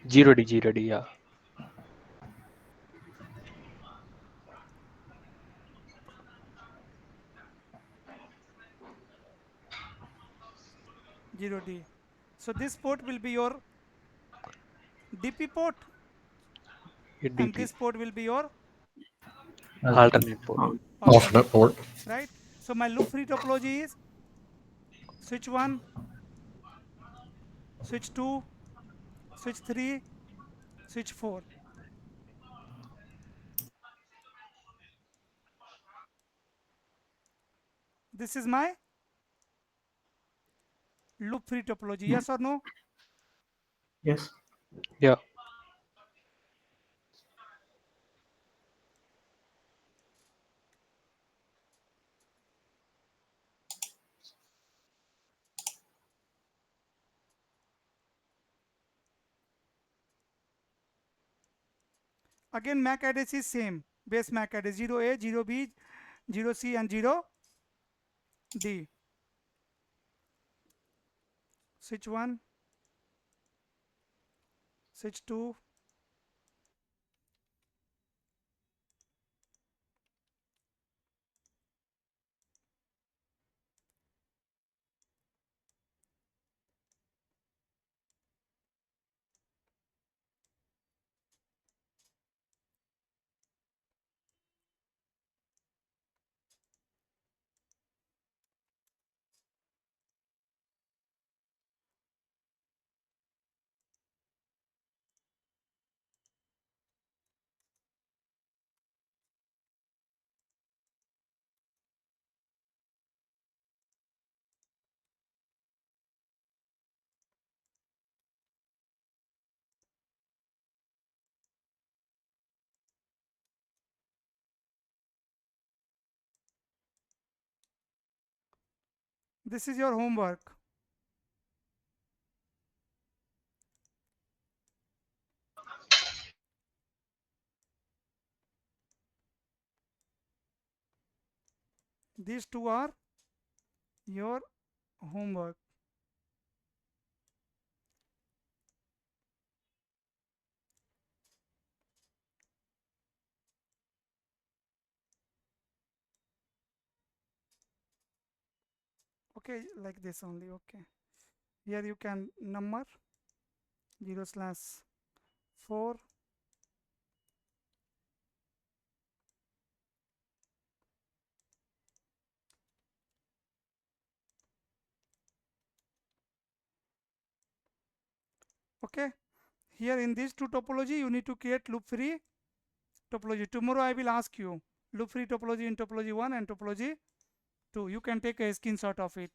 0D, yeah. Zero D. So this port will be your DP port, and this port will be your Alternate port. Alternate port. right? So my loop free topology is switch 1, switch 2, switch 3, switch 4. This is my loop free topology. Yes or no? Yes. Yeah. Again, MAC address is same. Base MAC address 0A, 0B, 0C and 0D. Switch 1, switch 2, this is your homework. These two are your homework. Okay, like this only. Okay, here you can number 0/4. Okay, here in these two topology you need to create loop free topology. Tomorrow I will ask you loop free topology in topology 1 and topology 2. You can take a screenshot of it.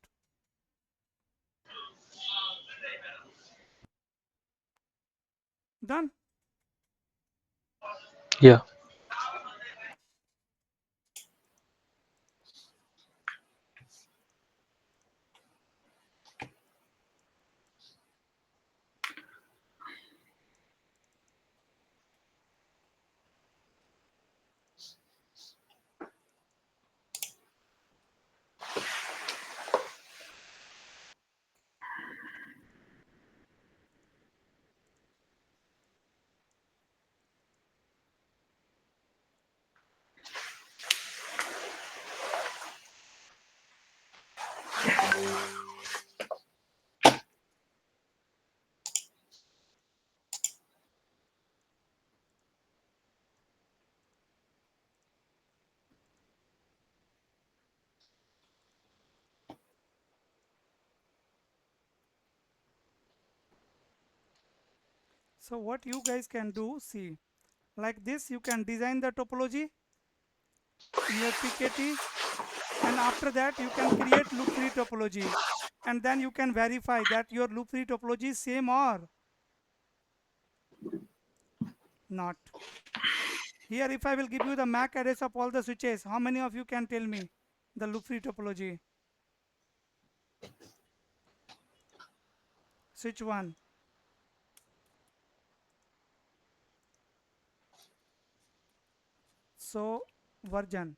Done. Yeah. So what you guys can do, see, like this you can design the topology in your PKT, and after that you can create loop free topology, and then you can verify that your loop free topology is same or not. Here if I will give you the MAC address of all the switches, how many of you can tell me the loop free topology? Switch 1. So version.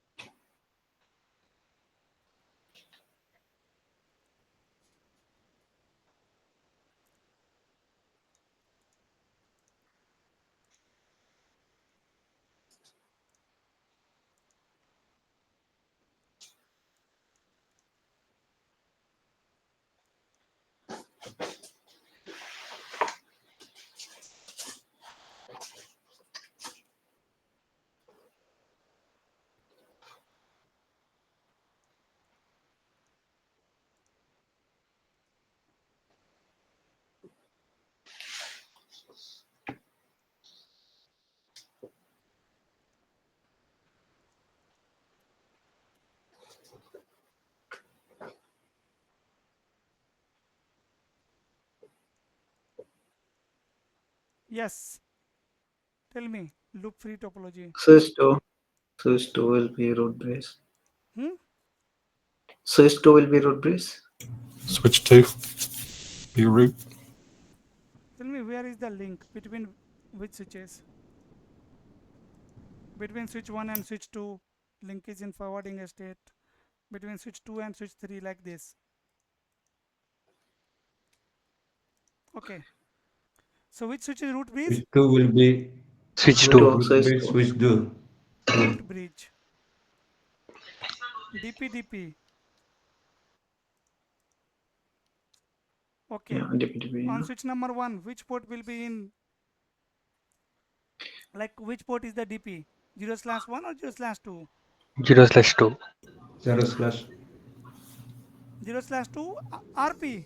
Yes. Tell me, loop free topology. Switch 2 will be root brace. Hmm? Switch 2 will be root brace. Switch 2. Be root. Tell me, where is the link between which switches? Between switch 1 and switch 2, link is in forwarding state. Between switch 2 and switch 3, like this. Okay. So which switch is root bridge? Switch 2 will be Switch root 2. bridge, switch 2. Root bridge. DP. Okay. Yeah, DP. On switch number 1, which port will be in? Like which port is the DP? 0/1 or 0/2? 0/2. 0/2 RP.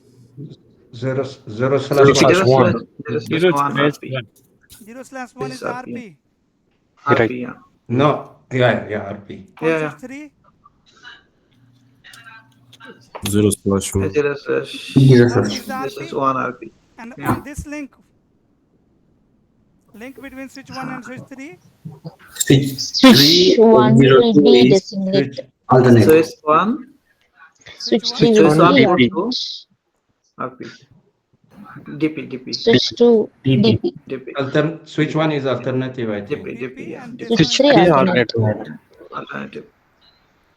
0/1. 0/1 RP. 0/1 is the RP. Right. RP, yeah. No, yeah, RP. On switch 3, 0/1. 1 is the This is RP. 1 RP. And Yeah. on this link between switch 1 and switch 3, Switch 1 will be designated. Switch 1, Switch Switch 3 1 will be DP. RP. DP. Switch 2 DP. Switch 1 is alternative, I think. DP, yeah. and this Switch one 3 is alternate. Alternative.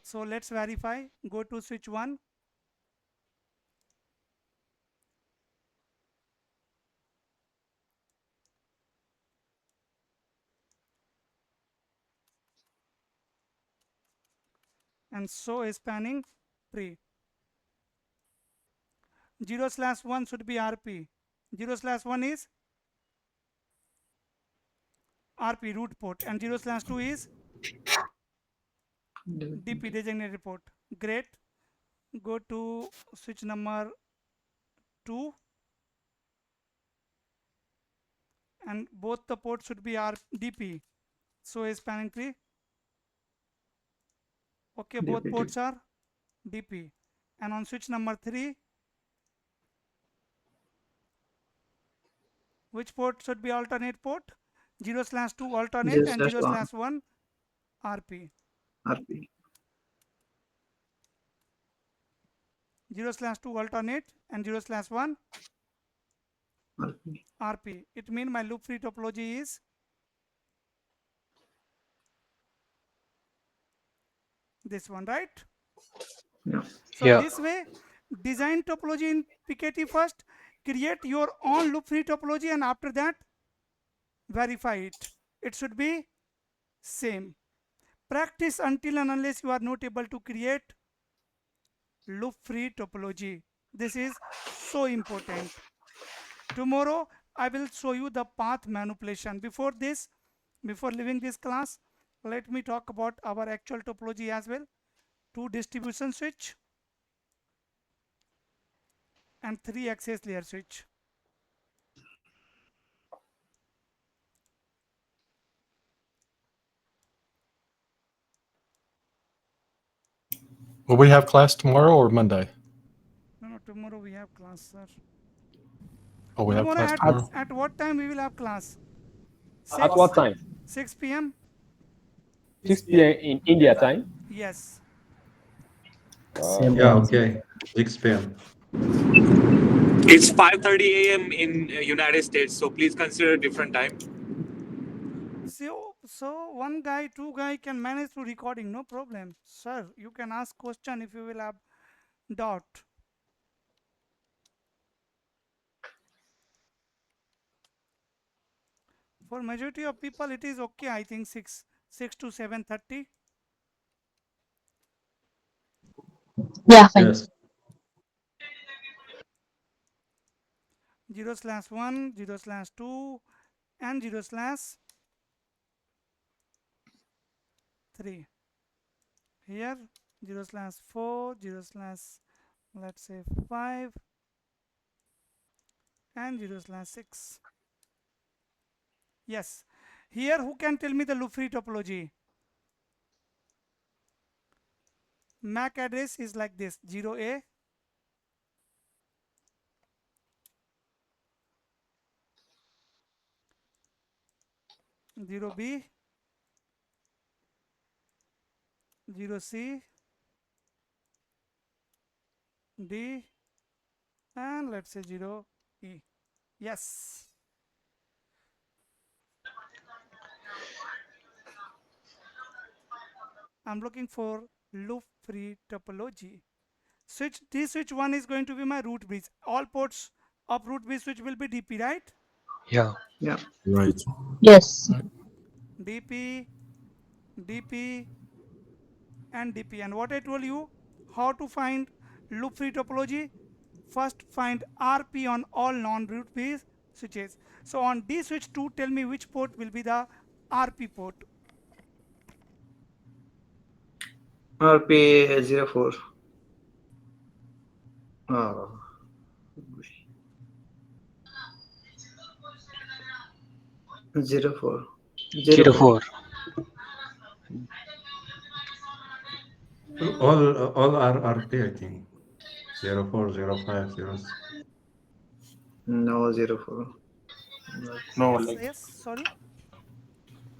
So let's verify. Go to switch 1. And so is spanning tree. 0/1 should be RP. 0/1 is RP root port, and 0/2 is DP designated port. Great. Go to switch number 2, and both the ports should be DP. So is spanning tree. Okay, both ports are DP. And on switch number 3, which port should be alternate port? 0/2 alternate and 0/1 RP. 0/2 alternate and 0/1 RP. It means my loop free topology is this one, right? Yeah. So this way, design topology in PKT first, create your own loop free topology, and after that verify it. It should be same. Practice until and unless you are not able to create loop free topology. This is so important. Tomorrow I will show you the path manipulation. Before leaving this class, let me talk about our actual topology as well. 2 distribution switch and 3 access layer switch. Will we have class tomorrow or Monday? No, tomorrow we have class, sir. Oh, we have class tomorrow? At what time we will have class? At what time? 6 p.m. 6 p.m. in India time? Yes. Yeah, okay. 6 p.m. It's 5:30 a.m. in United States, so please consider a different time. So 1 guy, 2 guy can manage through recording, no problem. Sir, you can ask question if you will have doubt. For majority of people, it is okay. I think 6 to 7:30. Yeah, fine. Yes. 0/1, 0/2, and 0/3. Here 0/4, let's say 5, and 0/6. Yes. Here, who can tell me the loop free topology? MAC address is like this: 0A, 0B, 0C, D, and let's say 0E. Yes. I'm looking for loop free topology. This switch 1 is going to be my root bridge. All ports of root bridge switch will be DP, right? Yeah. Yeah. Right. Yes. DP, DP, and DP. And what I told you, how to find loop free topology? First find RP on all non-root bridge switches. So on D switch 2, tell me which port will be the RP port. RP04. Oh. 04. 04. All are RP, I think. 04, 05, 06. No, 04. No, Yes, like yes, sorry.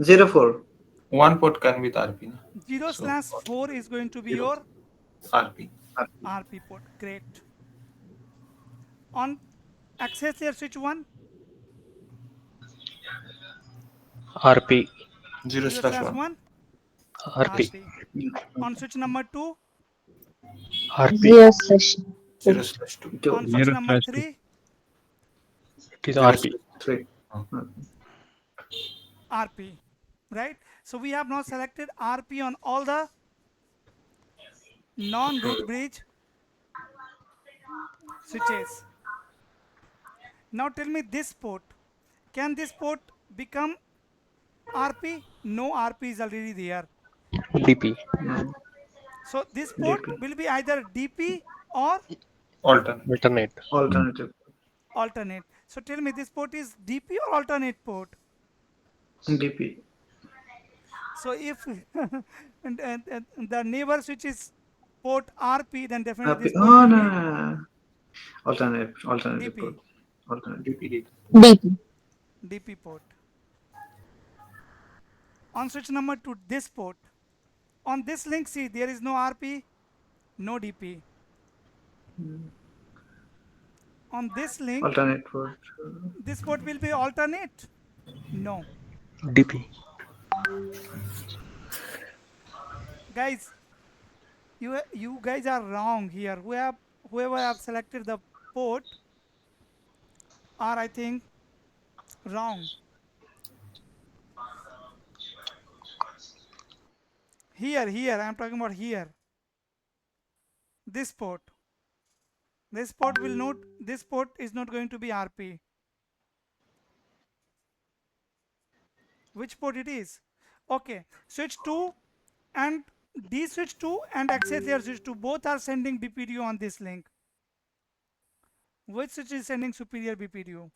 04. one port can be the RP. Na? 0/4 is going to be your RP. RP port. Great. On access layer switch 1, RP. 0/1, RP. On switch number 2, RP. 0/2. on switch number 3, It is RP. 3. RP. Right? So we have now selected RP on all the non-root bridge switches. Now tell me this port. Can this port become RP? No, RP is already there. DP. No. So this port will be either DP or Alternate. Alternative. alternate. So tell me this port is DP or alternate port? DP. So if and the neighbor switch is port RP, then definitely this port Oh, will be no. Alternative DP. port. Alternative. DP. DP port. On switch number 2, this port. On this link, see, there is no RP, no DP. On this link, Alternate port. this port will be alternate? No. DP. Guys, you guys are wrong here. Whoever have selected the port are, I think, wrong. Here, I'm talking about here. This port. This port is not going to be RP. Which port it is? Okay, switch 2 and D switch 2 and access layer switch 2 both are sending BPDU on this link. Which switch is sending superior BPDU?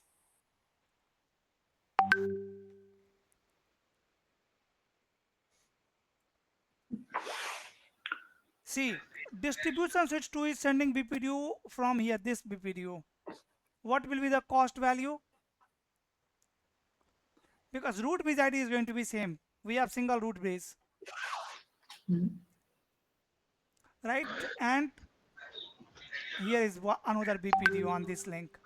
See, distribution switch 2 is sending BPDU from here, this BPDU. What will be the cost value? Because root bridge ID is going to be same. We have single root bridge. Right? And here is another BPDU on this link.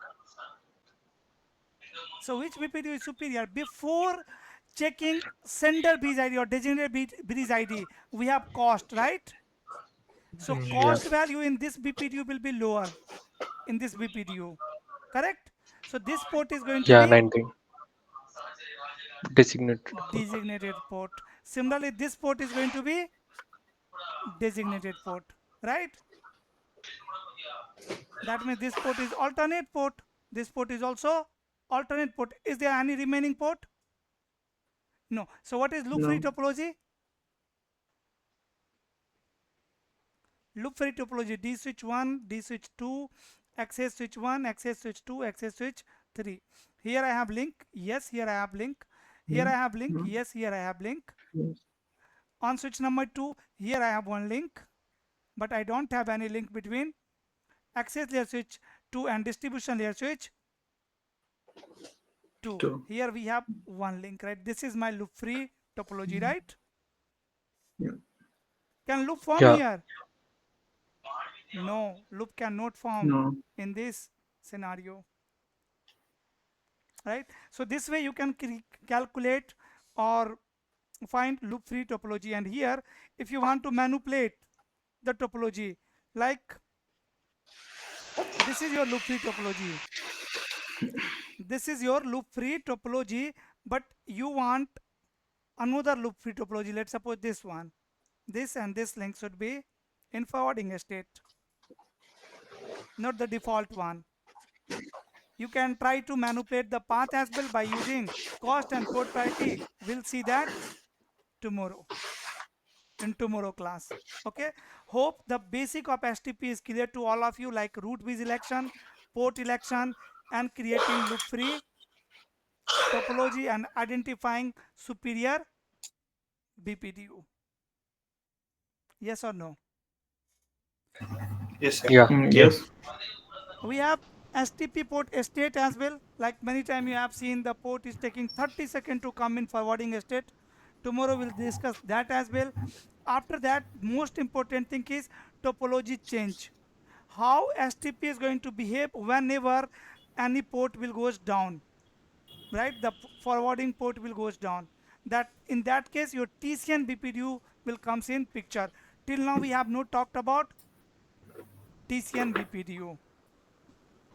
So which BPDU is superior? Before checking sender bridge ID or designated bridge ID, we have cost, right? So cost value in this BPDU will be lower in this BPDU, correct? So this port is going to be 19. Designated port. Similarly, this port is going to be designated port, right? That means this port is alternate port. This port is also alternate port. Is there any remaining port? No. So what is loop free topology? Loop free topology: D switch 1, D switch 2, access switch 1, access switch 2, access switch 3. Here I have link. Yes, here I have link. Here I have link. Yes, here I have link. On switch number 2, here I have one link, but I don't have any link between access layer switch 2 and distribution layer switch 2. Here we have one link, right? This is my loop free topology, right? Yeah. Can loop form Yeah. here? No, loop cannot form No. in this scenario, right? So this way you can calculate or find loop free topology. And here, if you want to manipulate the topology, like this is your loop free topology. This is your loop free topology, but you want another loop free topology. Let's suppose this one. This and this link should be in forwarding state, not the default one. You can try to manipulate the path as well by using cost and port priority. We'll see that tomorrow in tomorrow class. Okay, hope the basic of STP is clear to all of you, like root bridge election, port election, and creating loop free topology and identifying superior BPDU. Yes or no? Yes, sir. Yeah. Yes. We have STP port state as well. Like many times you have seen, the port is taking 30 seconds to come in forwarding state. Tomorrow we'll discuss that as well. After that, most important thing is topology change. How STP is going to behave whenever any port will goes down, right? The forwarding port will goes down. That in that case your TCN BPDU will comes in picture. Till now we have not talked about TCN BPDU,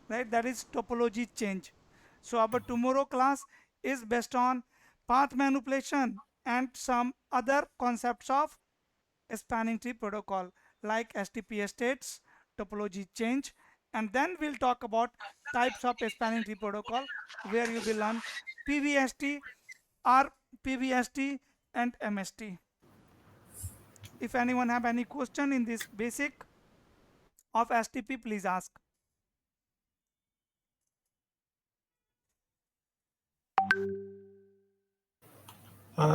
right? That is topology change. So our tomorrow class is based on path manipulation and some other concepts of spanning tree protocol like STP states, topology change, and then we'll talk about types of spanning tree protocol where you will learn PVST, RPVST, and MST. If anyone have any question in this basic of STP, please ask.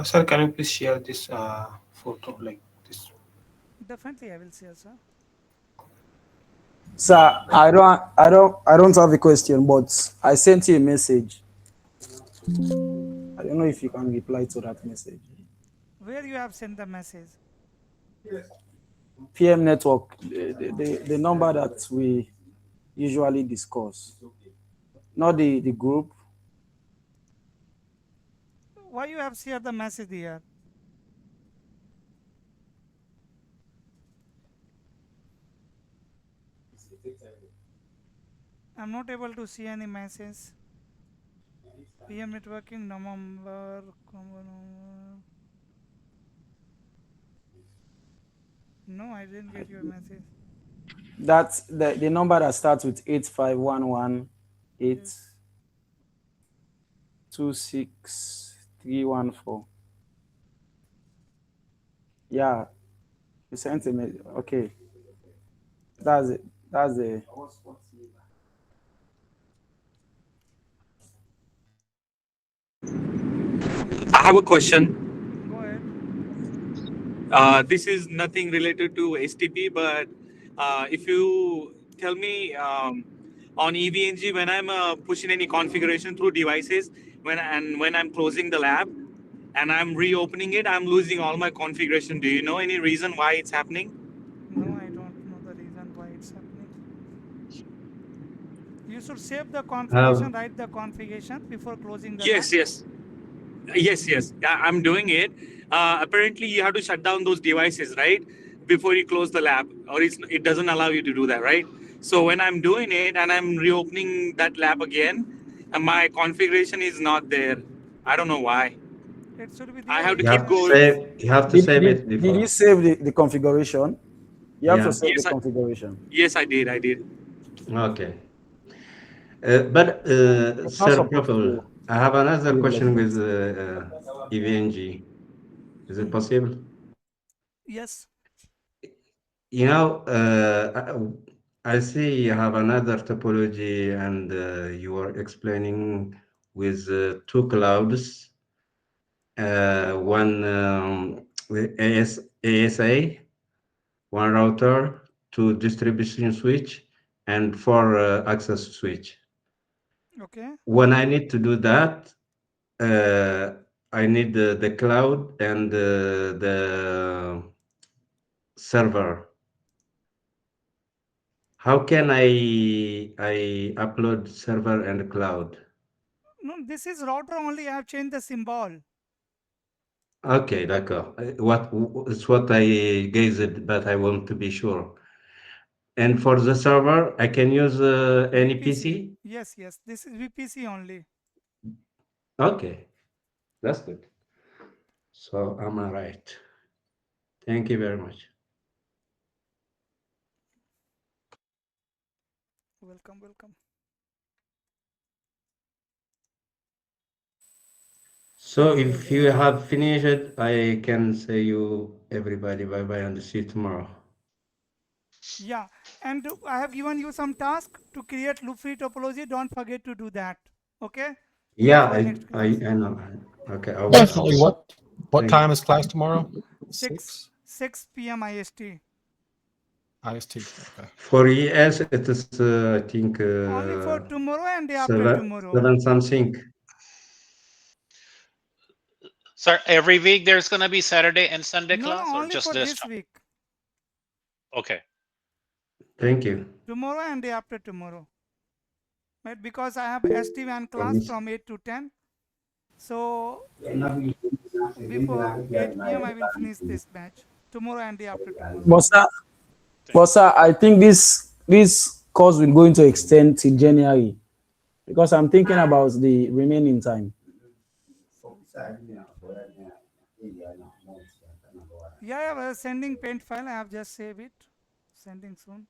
Sir, can you please share this photo like this? Definitely, I will share, sir. Sir, I don't have a question, but I sent you a message. I don't know if you can reply to that message. Where you have sent the message? PM network, the number that we usually discuss, not the group. Why you have shared the message here? I'm not able to see any message. PM networking November. No, I didn't get your message. That's the number that starts with 8511826 Yeah, you sent a message. Okay, that's it. That's the. I have a question. Go ahead. This is nothing related to STP, but if you tell me on EVNG when I'm pushing any configuration through devices, when I'm closing the lab and I'm reopening it, I'm losing all my configuration. Do you know any reason why it's happening? No, I don't know the reason why it's happening. You should save the configuration, write the configuration before closing the lab. Yes. I'm doing it. Apparently, you have to shut down those devices, right, before you close the lab, or it doesn't allow you to do that, right? So when I'm doing it and I'm reopening that lab again, my configuration is not there. I don't know why. It should be there. I have to You keep have to going. save. You have to save it Did before. you save the configuration? You have to save Yes, the configuration. Yes, I did. Okay. But It's not Sir supposed Praful, to I have another leave question like with that. EVNG. Is it possible? Yes. You know, I see you have another topology, and you are explaining with two clouds, one with ASA, one router, two distribution switch, and four access switch. Okay. When I need to do that, I need the cloud and the server. How can I upload server and cloud? No, this is router only. I have changed the symbol. Okay, d'accord. It's what I guessed, but I want to be sure. And for the server, I can use any PC? Yes, yes. This is VPC only. Okay, that's good. So am I right? Thank you very much. Welcome, welcome. So if you have finished it, I can say you everybody bye bye and see you tomorrow. Yeah, and I have given you some task to create loop-free topology. Don't forget to do that. Okay? Yeah, Before next class. I know. Okay, I will. Definitely. What Thank time you. is class tomorrow? 6 p.m. IST. IST. Okay. For ES, it is I think Only for tomorrow and day after tomorrow. 7 something. Sir, every week there's gonna be Saturday and Sunday No, class, no, or only just for this this time? week. Okay. Thank you. Tomorrow and day after tomorrow. Right? Because I have SD-WAN class from 8 to 10. So before 8 p.m. I will finish this batch. Tomorrow and day after tomorrow. But sir, I think this course will going to extend till January because I'm thinking about the remaining time. Yeah, I was sending paint file. I have just saved it. Sending soon.